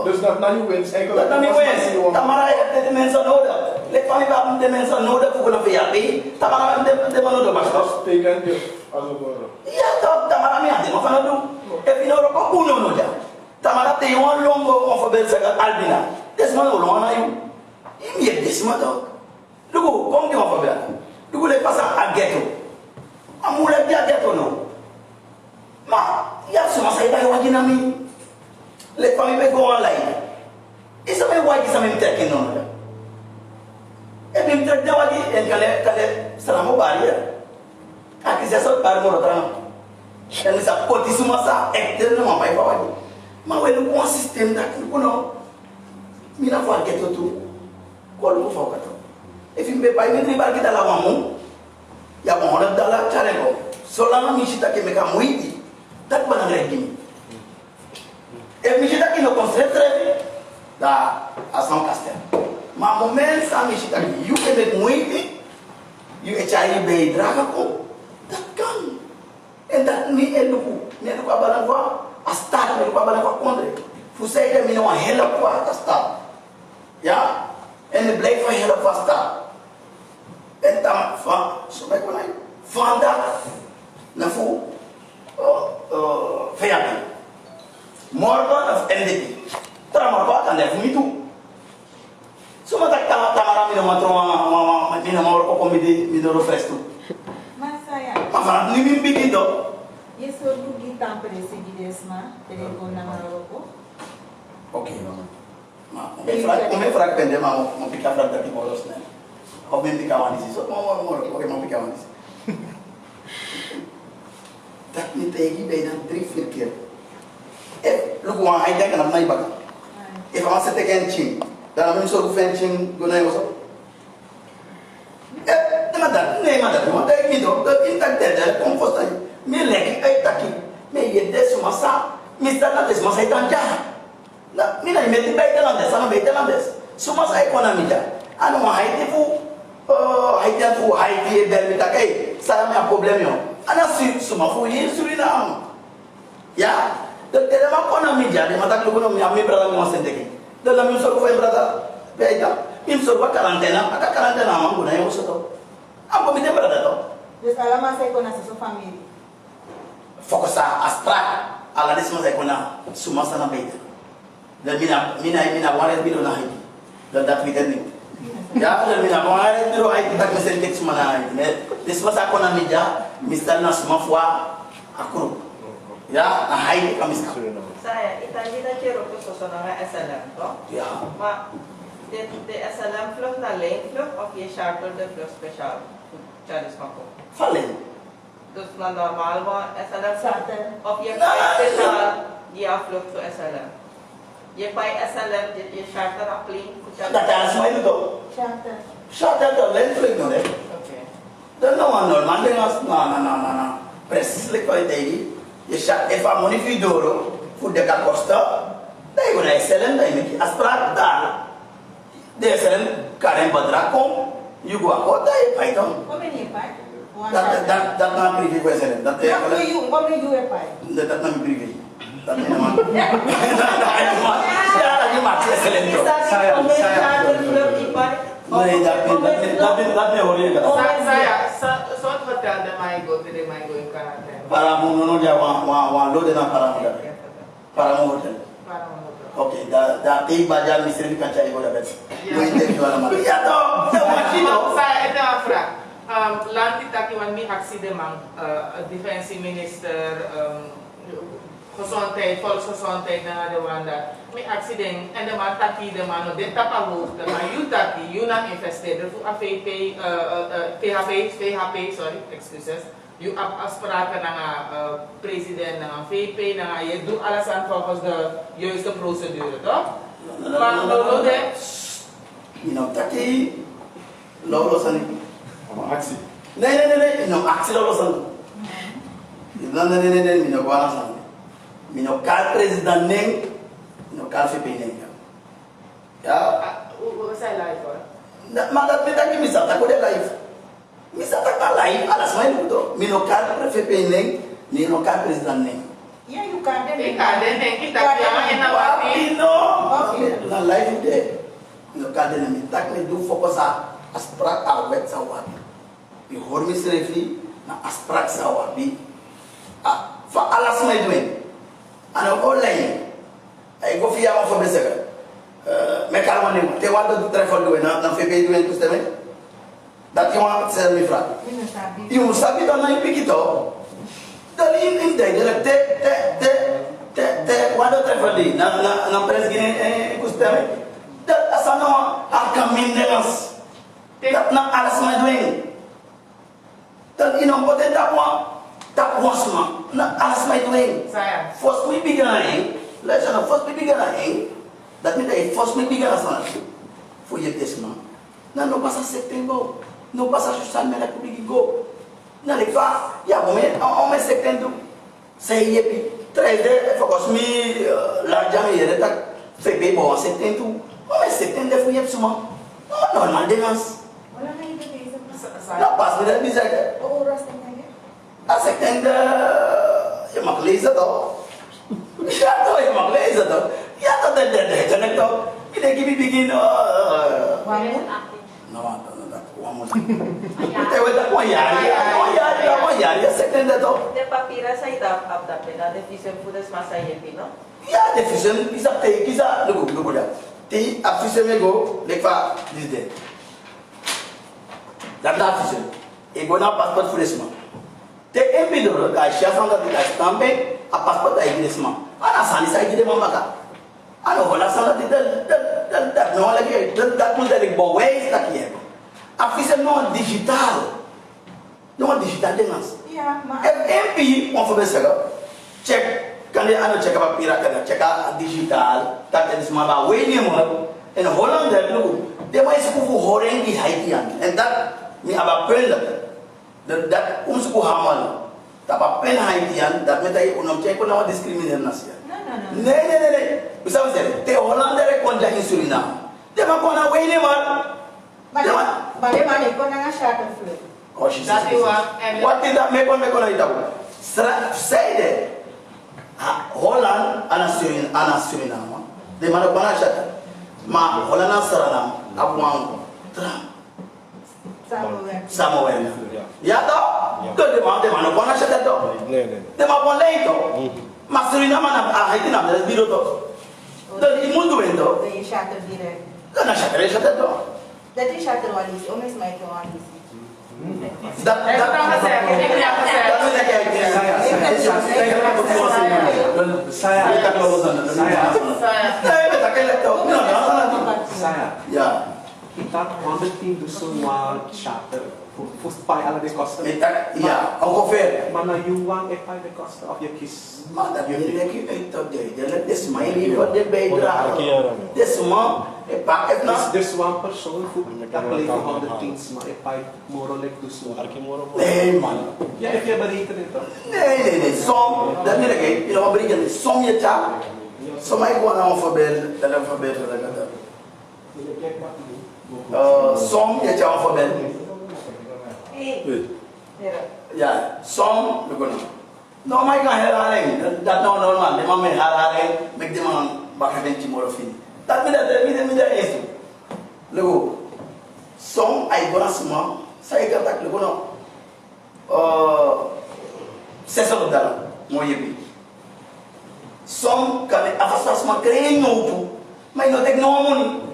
Dus dat na je wens eigenlijk. dat dan niet wens. Tamara heeft de mensen nodig. Like van je de mensen nodig voor een VAP. Tamara heeft de mensen nodig. Dat betekent je als het ware. Ja, Tamara mi ade, maar van doen. If je nodig ook uno nodig. Tamara te yon longo of van binnen ze albina. Desma no longo na you. Imi desma toch. Lugu, kom die van binnen. Lugu le passa a ghetto. Amule dia ghetto no. Ma, ya suma sai ba wa dinami. Le famille be go online. Isa me wa isa me teke no. E me tek da wa di en kale salamu bari. Aki sa so bar mo tra. En sa poti suma sa ekter no ma pai ba wa di. Ma we no system da ko no. Mi na fa ghetto tu. Ko lu fa ka to. E fi be pai me tribal kita la wa mu. Ya bon on dala chale ko. Solana mi chita ke me ka muiti. Tak bana regime. E mi chita ke no concentre. da ação Castel. Mas o momento a mim está aqui, you can make muito, you echar bem draga com, that can, and that me eluku abalan ko, astar me eluku abalan ko kondre. Fusay ka mina wan help ko astar, ya, and blake for help for astar. And tam fa, so may ko na fanda na fu, fayabi. Morgan of NDP. Trabalhar kan deve muito. Suma tak tamara mina matro mina mawar ko komite minoro fresto. Mas saya, Mafana ni min bigido. isso do que tá perseguido desma, telefone na maroko. Okay. Ma me frak pende ma mo pika frak dati moros ne. O me pika wani si so mo okay mo pika wani si. Tak ni tegi be nan tri firkir. Look one I think I'm not back. If I want to take anything, then I'm sort of fencing go na yoso. Nada, nem nada. Mo dai mi do, intact der compost aí. Me leki ai taki. Me yede sumasa. Me sta na des masa itanja. Na, mi na meti bai telandes, ana bai telandes. Sumasa economy ja. Ano ma haiti fu haiti der mi takai. Sa me problem yo. Ana suma fu yin Suriname. Ya. Ele ma kona media, ele mata kilo mi ami brother mi wasente ki. Dala mi so ko brother, beita. Mi so ba quarentena, aka quarentena ma nguna yo so to. Ambo mi de brother to. Des alama sai kona sa família. Fokusa astra ala desma sai kona sumasa na beita. Da mina wale bilo na haiti. Da Twitter ni. Ya da mina wale bilo haiti tak mesente sumana haiti. Desma sa kona media, Mr. na suma fwa akuru. Ya, hai kamis ka. Saya, itanjita kero ko sosona nga SLM to. Ya. Ma, de SLM vlucht alleen vlucht of je charterde vlucht speciaal? Charles Mako. Falen. Dus na normaal wa SLM Charter. of je speciaal die vlucht voor SLM. Je bij SLM je charter apply. Da transma itu to. Charter. Shata to len flik no de. Okay. Dan no normal de na. Precis le ko dei. Ye sha e fa moni fi doro fu de ka costa. Dai gona excellent dai meki aspra da. De excellent karen badra kom. Yugo akota e python. Como é pai? Dat na privé ko excellent. Dat te Como é pai? Dat na privé. Dat na ma. Ya la ma excellent. Saya. Nei dat me ori ka. Saya, sort hotel de Maigo, de Maigo in quarantena. Para mo no ja wa lo de na para mo. Para mo hotel. Para mo to. Okay, da te baja misri kan chai bola bet. Mo inte wala ma. Ya to, Saya ito afra. Lanti taki wan mi accident mang defense minister gezondheid, volksgezondheid na de wanda. Mi accident en de man taki de man de tapa hoofd, de man you taki, you na investeerder voor AVP, VHP, sorry, excuses. You afspraken na president, na VP, na je doet alles aan volgens de juiste procedure, toch? Maar lo de no taki lolo sani. Aksi. Nee, no aksi lolo sani. Nee, mi no wala sani. Mi no kal president neng, no kal VP neng. Ya, saya live hoor. manda me taki mi sa ta ko de life. Mi sa ta ka life alas mai luto. Mi no kal VP neng, ni no kal president neng. E aí o cara Ika den kita kaya ina wati. No, na life de. No kal de mi tak me du fokusa asprak awet sa wabi. Bi hormi srefi na asprak sa wabi. Fa alas mai duen. Ano online. Ay go fiya mo fa besega. Me kalma ni te wanda du telefone duen na FP duen kusteme. Dati wa ser mi fra. não sabe. E um sabe da na impikito. Dali in day te wanda telefone na pres gine kusteme. Dat asano akamin nelas. Dat na alas mai duen. Dan inom poten tak wasma na alas mai duen. Saya. First we begin let's say first we begin that means that first we begin sana for your desma na no pasa setembro no pasa social media publico na le fa ya me setembro sei yepi 3D focus mi la jami yere tak Fait bien bon, c'est un tout. Mais c'est un défaut, il y a souvent. Non, normal, démence. Wala na ito kayo sa La passe, mais la misère. oras na niya. Ah, c'est un de. Il m'a plaisir, toi. Il m'a plaisir, toi. Il y a tout de toi. Il est qui begin. Whereas acting. No, one more. Ayan. Te voy a apoyar, c'est un de toi. De papira sa itap abda pena de fisen fudes masa yepi no. Ya diffusion bisa lugu dah. Ti diffusion mego lekfa disde. Data diffusion. Ego na passport fresma. Te MP do ka shasan da ta stampe a passport ai fresma. Ana sani sai de mama ka. Ana hola sala de no lagi da pun da bo ways ta kiye. Diffusion no digital. No digital dengas. Yeah, ma. MP on faut ça. Check kan dia anu cek apa pira kana cek digital tak ada semua ba weni mo en Holland da lu dia mai suku horeng di Haitian and that mi aba pen that suku hamal tak apa pen Haitian that metai unom cek pun discriminate nasia No. ne bisa te Holland re konja in Suriname dia ma kona weni mo Bale ko na nga shot of flu. oh she That you want, and what did that make on itabu say that Holland ana Suriname de mana bana chat ma Holland Suriname abuang Trump Samuel ya to de mana bana chat to de ma bon leito ma Suriname na Haiti na de biro to de mundo vendo The shot of dire. kana chat to That is shot of walis. Omes may to walis. that Saya, ya kita quando do sua charter, fosse pai ala de costa. ya Uncle Fair Mana yuang e pai de costa of your kiss. Manda yun lagi ito dia des maili what de bedra des mo e pa et na There's one person who apply for 100 things, ma e pai moro like do sua. man Yeah, if you're barita nito. ne som da ni lagi ilo mabriga ni som ya cha som ai ko na alfabet da kata som ya cha alfabet ya som lugo na no mai ka helale that no normal de mame helale make them on bakadin timoro fin that mi da eso lugo som ai gona suma sai ka tak lugo no sesalo dala mo yebi som kami afasas ma creio tu mas não tem nome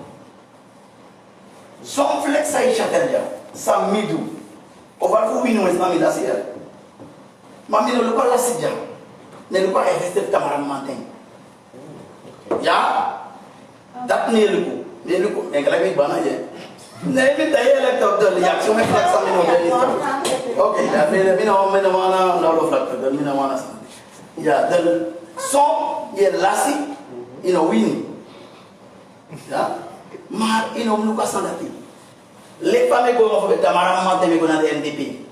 som flex sai chateja samidu over fu wino es mami da sia mami no lupa la sija ne lupa investir kamaran manteng ya dat ne lupa en kala bi bana je ne bi daya la to do ya so me flex sami no okay da me no mana no lo flex do me no mana ya del som ye lasi ino wini ya ma ino luka sandati le fame go mo da mara mante me go na NDP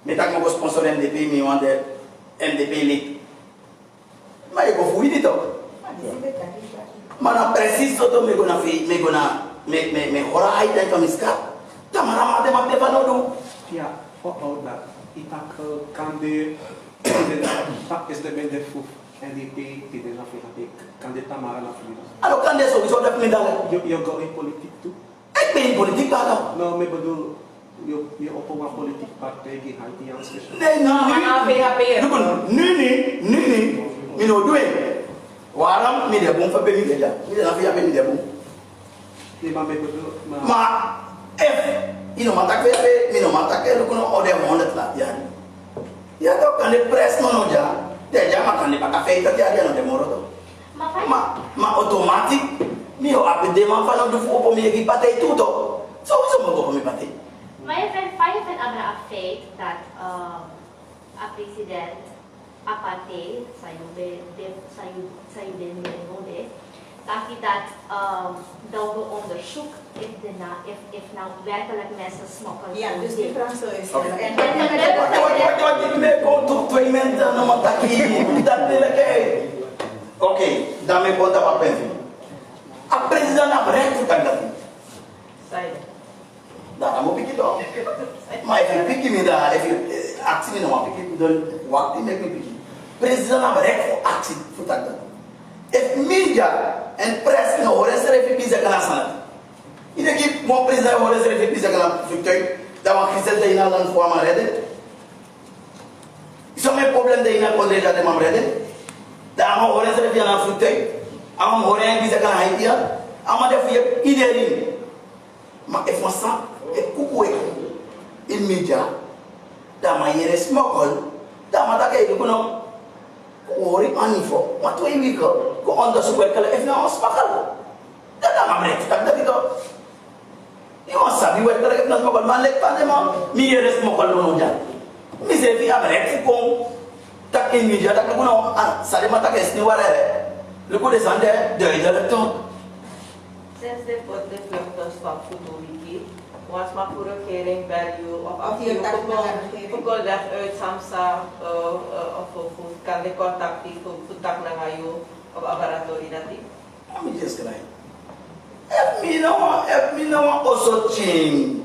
me tak mo sponsor NDP mi wande NDP lit ma e go fuidi to mana preciso to me go na me hora haita to miska da mara mante ma te fano do Ja, oh dat. Itak kande tak is de bende fu NDP tidak na fihatik kande tamara na filira. alo kan de so so da me dala Yo go in politik tu. ek be politik ba No, me bedoel yo opo wa politik partai gi Haitian special. Mana PHP. Nini, mi no doing. Waram mi de bom fa be mi de ja. Mi de na fi ya be mi de bom. Di ma me bedoel Ma F ino mata ke mi no mata ke lu kono ode mo net la ya. Ya to kan de press no ja. De ja ma kan de pa fe ta ja no de moro to. Mafai. Ma automatic mi o apede ma fa no do fu po mi ki patay tuto. So mo ko mi patay. My friend abra a faith that a president aparte sayo ben de taki that daw go on the shook if now werkelijk mensen smokkelen. Ja, dus die Franso is Okay. en Wat me go to payment no mata ki dat de ke. Okay, dame conta pa pen. président n'a rien tout à l'heure. Saya. Dah, kamu pikir dong. Mai pikir mi dah, aksi ni nama pikir dan waktu ni pikir. Presiden nama rek aksi futanda. If media and press no orang servis bisa kena sana. Ini ki mau presiden orang servis bisa kena futoi. Dah waktu saya dah inalan fuama rede. Sampai problem dah inal kondre jadi mam rede. Dah mau orang servis yang futoi. Am orang yang bisa kena haitia. Am ada fuye idealin. Mak efasa kukuwe in media. Dah mai resmokol. Dah mata kayak kuno. Ori anifo, matu ini ko onda super kala efna hospital. Dah mamre tak dah itu. Ini masa biwet kala efna hospital malek tande ma mi yeres mo kala no ja. Mi se fi abre ko tak ini ja tak kuno sare mata ke esni ware. Luko de sande de to. Since they put the vluchters van Futowiki, was maar voor een kering value of pukul left uit Samsa of kan de contact die voor tak na ngayon of laboratory natin. Kami just kena. If me no also change.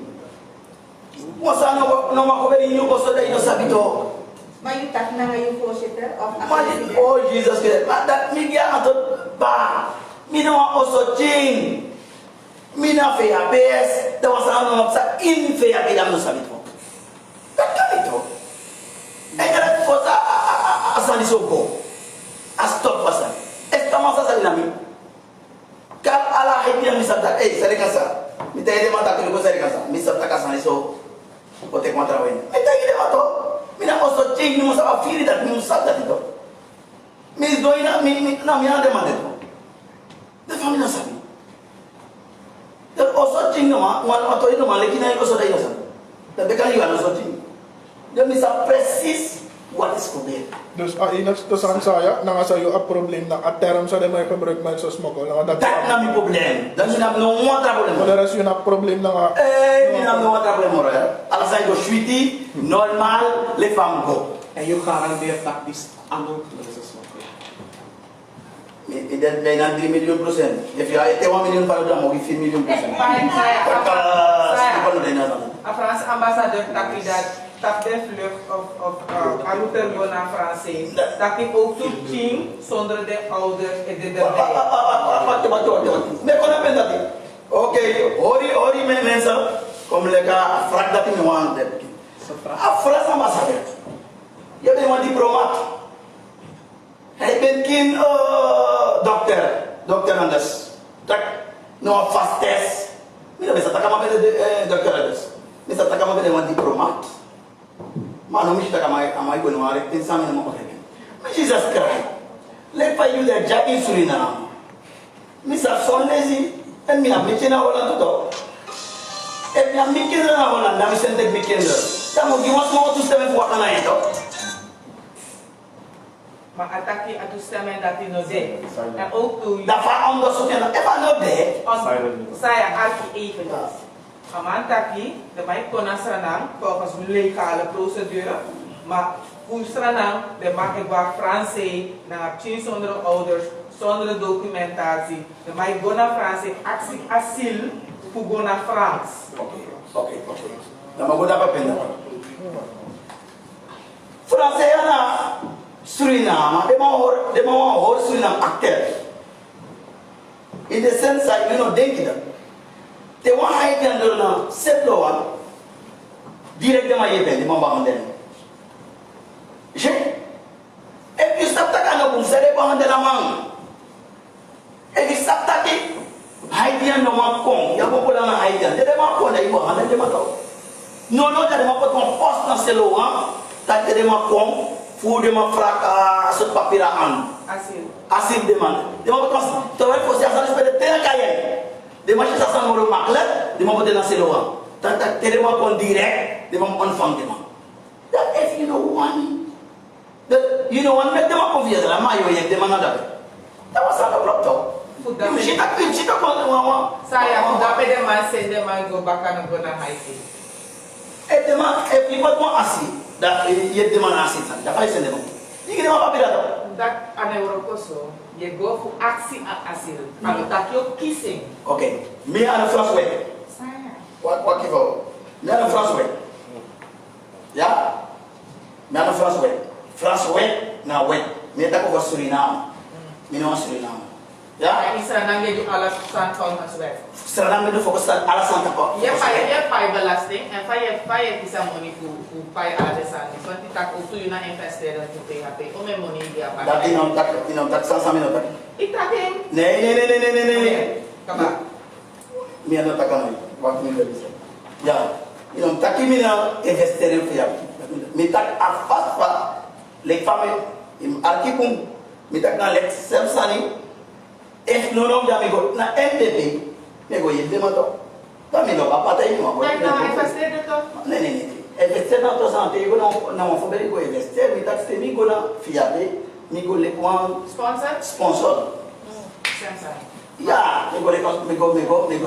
Masa no ko beri nyo also dai no sabito. Mayutak na ngayon voorzitter of Mali oh Jesus Christ. That media atot ba. Me no also change. Mina fea PS, da was ano sa in fea bilang no sabito. Takkan itu. Era cosa asal disoko. Astop pasal. Esta masa sa nami. Kal ala hiti yang misabta sari kasa. Mita ide mata ko sari kasa. Misabta kasa ni so. Pote kontra wen. Mita ide mato. Mina also change mo sa feel that mo sabta dito. Mis doina mi na mi ande mande. Da família sabe. Dan also cing nama, atau itu malah kita yang also dah inasan. Tapi kan juga also cing. Dia bisa precis what is coded. Dus inas to sang saya nang sayo a problem na ateram sa demay pabrik man sa smoko nang Tak nami problem. Dan mina no outra problem. Moderas yun a problem na Mina no outra problem moral. Alasan ko sweetie, normal, les femmes go. En je garandeert dat die ano nagsasabi. Dan na 3 million persen. If you have 1 million para dalam, mau 4 million persen. Fine, saya. Saya. A France ambassadeur tapi dat tap de vlucht of aluter bona français. Tapi ook toeking zonder de ouders en de erbij. Me kona pendati. Okay, ori mensen kom lekker frak dat in want heb. A France ambassadeur. Je bent een diplomaat. Hij bent geen dokter Anders. Tak, no fast test. Mira, bisa tak kama bede dokter Anders. Bisa tak kama bede wan diplomat. Mano mishi tak kama amai ko no are tin sami no mo kene. Jesus Christ. Let pa you le ja in Suriname. Misa sonlezi en mina michina wala to. E mina mikira na wala na misente mikira. Tamo giwas mo tu steme fu kana ito. Maar ataki atoestemming dat hij nog deed. En ook toen... Dafa onderzoeken, even nog de. Saya aki even dus. Amantaki, de mij kon Sranang volgens legale procedure. Maar voor Sranang, de mag ik waar Franse, naar Chin zonder ouders, zonder documentatie. De mij go naar Franse, actie asiel, voor go naar Frans. Oké. Dan mag ik dat papenda. Franse na Suriname, de mau hoor Suriname acteur. In the sense that you know, denk dat. De wan hij kan doen na setlo wan. Direct de ma je ben, de ma bahanden. Je? If you stop taking no bumsa de bahanden la man. If you stop taking, Haitian no man kong, ya popola na Haitian. De ma kong na ibo bahanden de ma tau. No, de ma pot kon post na selo wan. Tak de ma kong. Fu de ma fraka sot papira an. Asil de man. De ma betos tawel fosi asal sepede tena kayen. De ma chisa san moro maklet, de ma bote na seloa. Tak de ma kon direct, de ma on fang de ma. That if you know one, that you know one met de ma confiance la ma yo yek de ma na dabe. That was not a problem. Chita kon mama. Saya dapat de man send de man go back and go na Haiti. Et de ma if you want asil. Da yet de man asil san. Da fay sende mo. Ini kita apa beda? Dat aan Europa so, je go voor actie en asiel. Ano tak yo kissing. Oke, mi ana France way. Saya. Wat kivo? Mi ana France way. Ya? Mi ana France way. France way na way. Mi tak ko Suriname. Mi no Suriname. Ya? En isa nang je alas san ton as well. Suriname do fokus ala Santa Pa. Je pay belasting en pay isa money fu pay ala san. So ti tak o tu na investeer tu PHP. O me money dia pa. Dati non tak sansa mi no tak. Itating. Ne. Kaba. Mi ana tak kamay. Wat mi do bisa. Ya. Ino tak mi na investir en fiya. Mi tak afas pa le fame im arkipum mi tak na lex sani. If no jami go na MDP nego yende mato. Kami no apa tay mo. Dai na investeer to. Ne. Investir na to sante go na mo foberi go investir mi tak ste mi go na fiabe mi go le kwan sponsor. Sensa. Ya, mi go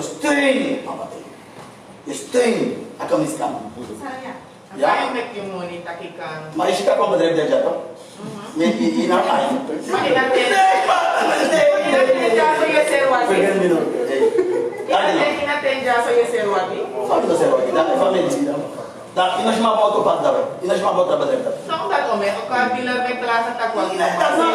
steun apa tay. Steun akan iskam. Saya. Pay make yung money takikan. Mas ka ko badre de jato. Mi ina ay. Jaso ye serwati. Kaya Inaten jaso ye serwati. Família serwati, da família. Da ina shima boto padda. Ina shima boto badre. So that ome o ka dealer may klasa takwag ina.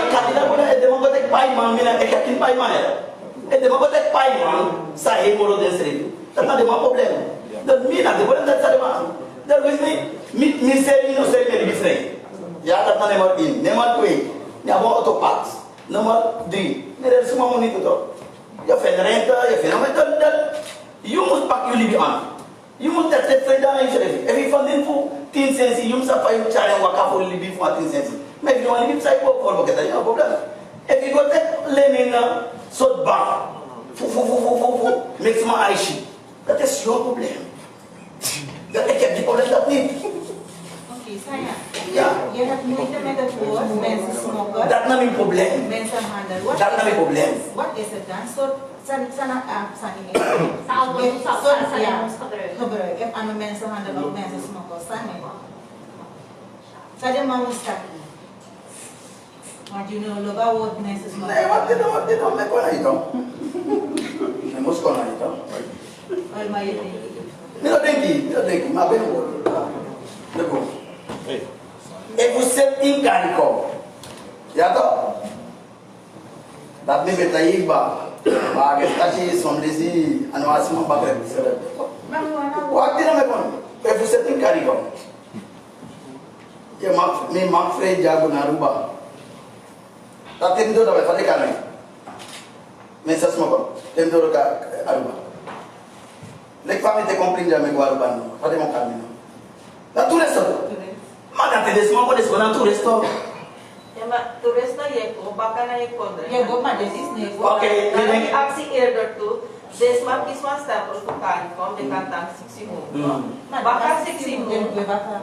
Kadila ko na ede mo botek pai man mina e kakin pai man era. Ede mo botek pai man sa e moro de sredo. Tata de ma problema. Da mina de bolen da sare man. Da mi sei no sei me different. Ya tata ne mar in, ne mar kwe. Ne abo auto parts. Number 3. Mere semua monito to. Ya fen renta, ya fen aumenta. You must pack you live on. You must that trade down in Chile. Every funding for 10 cents, you must pay challenge waka for live for 10 cents. Maybe you want to live side for because there is no problem. If you go take lemon sort bar, mix my ice. That is your problem. That is the problem that we. Okay, saya. Ja. Je hebt moeite met het woord mensen smokken. Dat is mijn probleem. Mensenhandel. Dat is mijn probleem. Wat is het dan? Sana Sa awon sa gebruik. Je hebt aan de mensenhandel of mensen smokken. Sana mau staki. Want you know, loga woord mensen smokken. Nee, wat dit dan? Me kon ito. Me moest kon ito. Ay, maar je denkt. Mira denki, ma ben wo. Lego. E você in carico. Ya to? Dat me beta iba. Ba que está chi somlezi anu asma ba que sere. Waktu na me kon. E você in carico. Ya me mak free jago na ruba. Tatim do da fale kanai. Mensas mo ko. Tem do ka aruba. Lek famille te comprendre jamais quoi aruba no. Fale mo kamino. Na tu resto. Maga te desmo ko desmo na tu resto. Maar toeristen je ko, baka na je kondre. Je go maar dit is niet. Oké, Dan actie eerder toe. Desma kisma stapel ko kanikom, de kantang 60 mo. Baka 60 mo.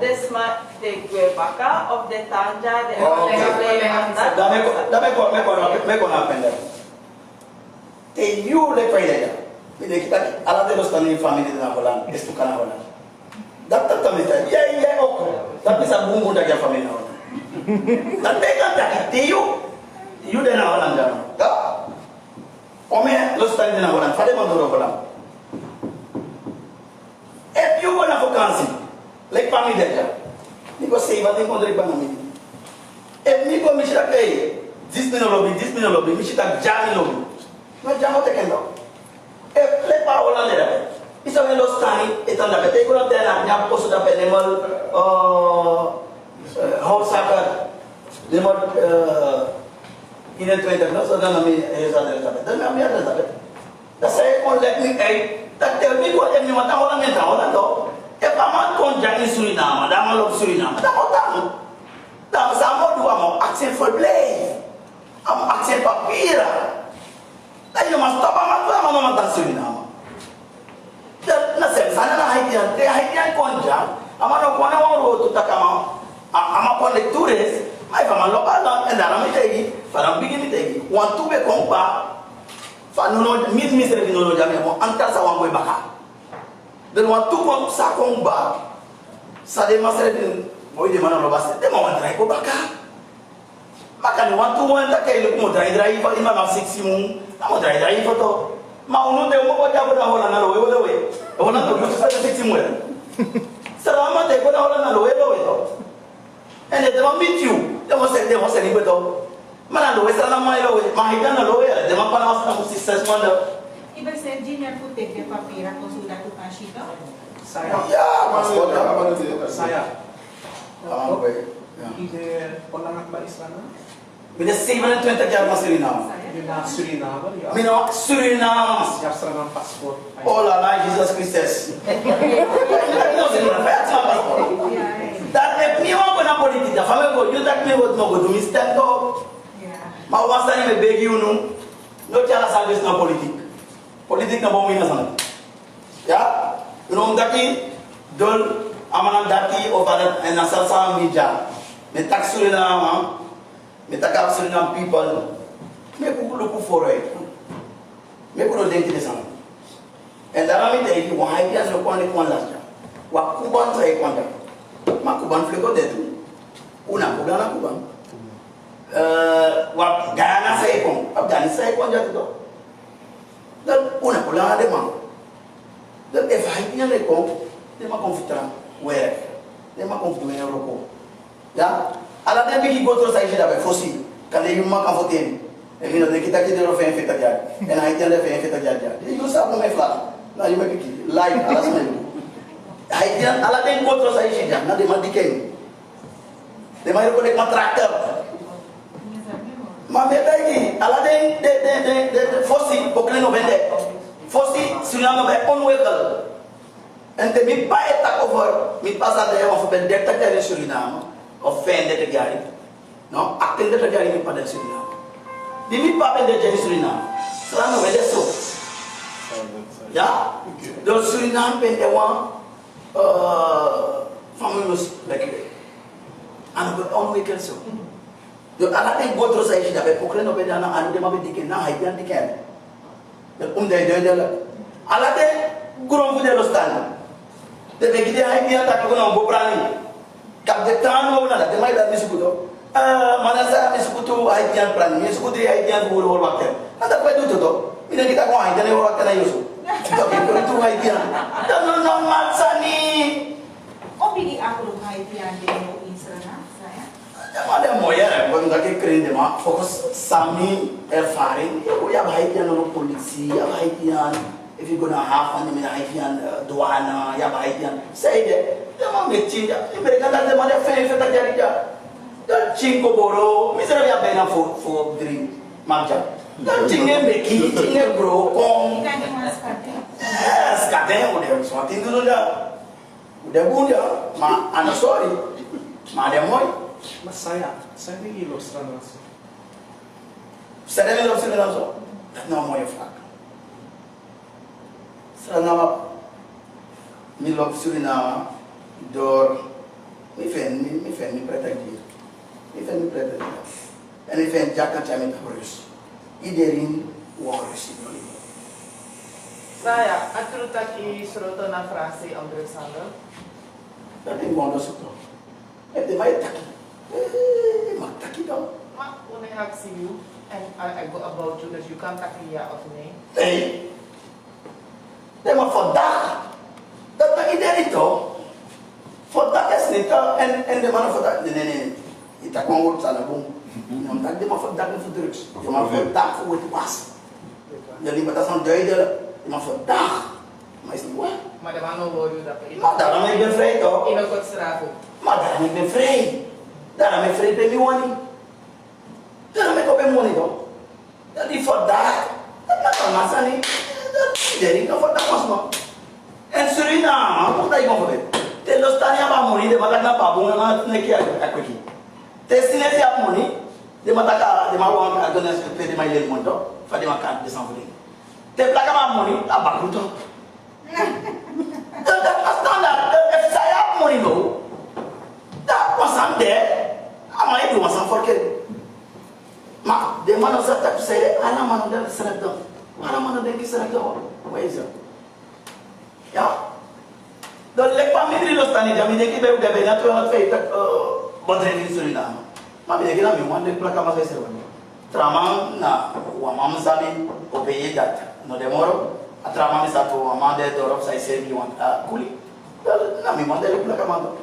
Desma de gue baka of de tanja de anda. Me con aprender. Te you le paile. Mire kita ala de los también familia de Napoleón, es tu canal. Dapat también ya ok. Tapi sa bumbu da ya familia. Tapi kan you de Napoleón jam. Ka? Ome los también de Napoleón, fade mandoro Napoleón. If you go na vakansi, like familia ja. Niko save ati encontrei para mim. If niko me chira kay, 10 minutes lobby, me chira jami lobby. Mas jamo te kendo. If le pa wala le dapat. Isa me los tani etan dapat. Te ko na tela nya poso dapat nemal hot soccer. Nemal inen trader no so dan ami esa dapat. Dan ami ada dapat. Da say kon let me ay tak tell me ko em ni mata wala men ta wala to. E pa man kon jani Suriname, da man lob Suriname. Da ko tam. Da sa mo dua mo accent for play. Am accent papira. Tayo mas tapa man pa man man Suriname. Na sana na haidian, te haidian konja. Amano ko na waro to takama. Ama ko lectures, mai pa man lokal and na mi tegi, para bigini tegi. Wan tu be kompa. Fa no mit sere no jami mo anta sa wan boy baka. Dan wan tu kon sa kong ba. Sa de masere din boy de man lo bas. De mo wan try ko baka. Makanya wantu wanda kay lu mo drive ima na 6 mo amo drive to mau de mo ko jabo na hola na lowe wala to gusto sa 6 mo salama de ko na hola na lowe to ene de mo meet you de mo se ni to mana lowe sala mai lowe mahita na lowe de mo para sa success mo Iba sa engineer po teke papira ko sudah tu kasih to. Saya. ya paspor Saya. okay Ide orang at ba Israel? Mina 720 kaya mas Suriname. Mina Suriname, ya. Mina Suriname. Siap serang paspor. Oh la la, Jesus Christus. No Suriname, faz uma paspor. Dat é pior que na política. Fala go, you tak me go do mistake go. Mas o asani me beg you no. No tinha sabe na política. Política na bom mina sana. Ya? You know daqui dol amanan daqui o pada na salsa media. Me tak Suriname. Me tak Suriname people. Me kukulo ku foroi. Me kulo denti de sana. And that I mean, one idea is no one last year. What Cuban say, Quanta? Macuban flico de tu. Una cubana cuban. What Guyana say, Afghanistan say, Quanta to. Then una cubana de man. Then if I can let go, they ma confitra where? They ma confitra in Europe. Yeah? Ala de bigi go to say that by fossi. Can they ma comforting? And you know, they kita kita ro fe fe ta ja. And I tell them fe fe ta ja. You stop no me flat. Na you make it live alas men. Haidian ala den control sa isya na de madiken. De may ko nek tractor. Ma meta iki ala den de fosi pokleno vende. Fosi Suriname be on vehicle. And de mi pa eta over mi pasa de of ben detta de Suriname of fende de gari. No, akende de gari mi pa de Suriname. Di mi pa ben de Suriname. Suriname vende so. Ya, do Suriname pende wan famous like ana go on weekend so. Do ala ten go tro sa ishi da be pokre no be dana anu de ma be diken na haidian diken. De de ala te gurom fu de lo stana. De be gide haidian ta ko no bo prani. Kap de tano na de mai da misikuto. Mana sa misikuto haidian prani, misikuto haidian buru hol wakte. Ada ko du to. Ina kita ko haidian ho wakte na yusu. Itu haidian. Dan no matsani. O pili ako ng haidian din mo Israel saya. Ada moya, quando daqui crente ma focus sami erfaring. Eu ia haidian no polisi, ia haidian. If you gonna have and mina haidian doana, ia haidian. Say de, ma metti, mereka da ma de fe ta jari ja. Da 5 boro, misera ia bena for drink. Manja. Da tinha meki, tinha bro com. Ikan yang mas kate. Sekarang udah semua tinggal udah bunda, ma anak sorry, ma ada moy, Mas saya ni ilo Israel. saya ni langsung tak nama moy flag. Saya nama milok Suriname dor, mi fen mi pretagi, and fen jakan camin horus, iderin horus ini. Saya, atro taki sroto na frase Alexander. Tapi mono suto. Ete mai taki. Mak taki dong. Ma, when I ask you, and I go about you that you can't taki ya of me. Hey. Tema fodak. Dat ide itu. Fodak es nita en de mana fodak ne. Ita kon word sana bum. Nam tak de ma fodak ne drugs. De ma fodak voor het was. Jadi batasan jai de ma fodak. Mas ni wa. Madamano woyu dapat ito. Madara me ben frei to. Inokot serafu. Madara me ben frei. Dara me frei pe mi wani. Dara me ko pe wani to. Jadi fodak. Tak masa ni. Jadi ka fodak mas mo. En Suriname, apa tak ikut fodak? Te los tanya apa moni de mata na pabu na neki aku ki. Te sine siap moni de mata ka de mawang adonas pe de mai le mondo. Fa de makan de sanfuri. Te plaka ma moni abaku to. Standard, if saya money no, that wasn't there. Ama itu wasn't forget. Ma, de mana saya tak saya, ana mana dah serat tu, ana mana dah kisah tu, where is it? Ya, dah lepas mitri los tani, jami deki bayu dah bena tu yang tu tak bodre di Suriname. Mami lagi lah memang dia pelakar masuk Israel. Tramang na wamam sami obeye dat. No demoro. Tramang satu wamam dia dorop saya sergi wan kuli. Na memang dia pelakar masuk.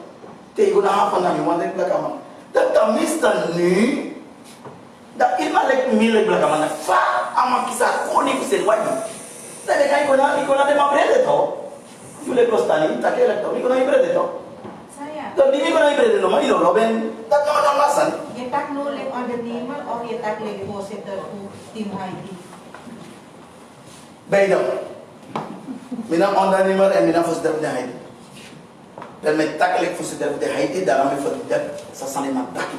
Te guna apa na memang dia pelakar masuk. Dan tamistan ni. Da ilma lek milik pelakar masuk. Fa ama kisah koni kusen wajib. Tapi kan ikona dia mabrede to. Yule prostani tak elak to. Ikona ibrede to. Saya. तो दिनी को नहीं पढ़े नो मैं लो बेन तब तो मतलब लासन ये तक नो ले undernemer और ये तक ले positor who team ID. Bedo Mina undernemer and मिना फुस दब हाइट dan मैं तक ले फुस दब हाइट दारा में फुस दब ससाने में तक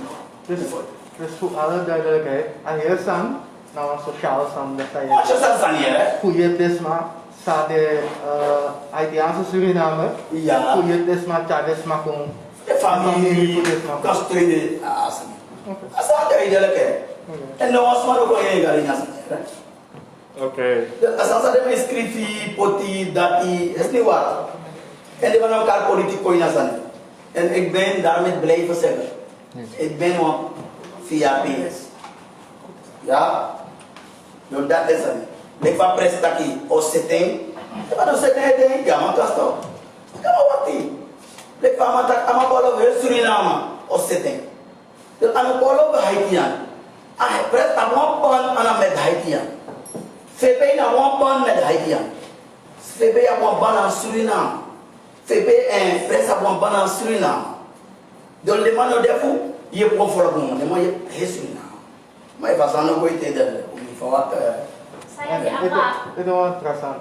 Terus soal dari kayak akhirsan nama sosial sampai saya. अच्छा ससाने है Kuya desma sade ideaanse Suriname. iya Kuya desma Chavez makung. ये family construire asan asan dari dia lek and no osmaro ko ye gari nas Okay. asan sa de skrifi poti dati esni war en de manam kar politik ko inasan en ik ben daarmee blij verzeggen ik ben op via PS ja no dat is het ik van prestaki o setting e van o setting de gama kasto gama wati lek van matak ama polo ve Suriname o setting de ana polo ve Haitian prest amo pon ana med Haitian febe na amo pon med Haitian febe amo bana Suriname febe prest amo bana Suriname don le mano defu ye po fora bom de mo ye Suriname mai fasano ko ite de mi fawat Saya di apa? Itu kerasan.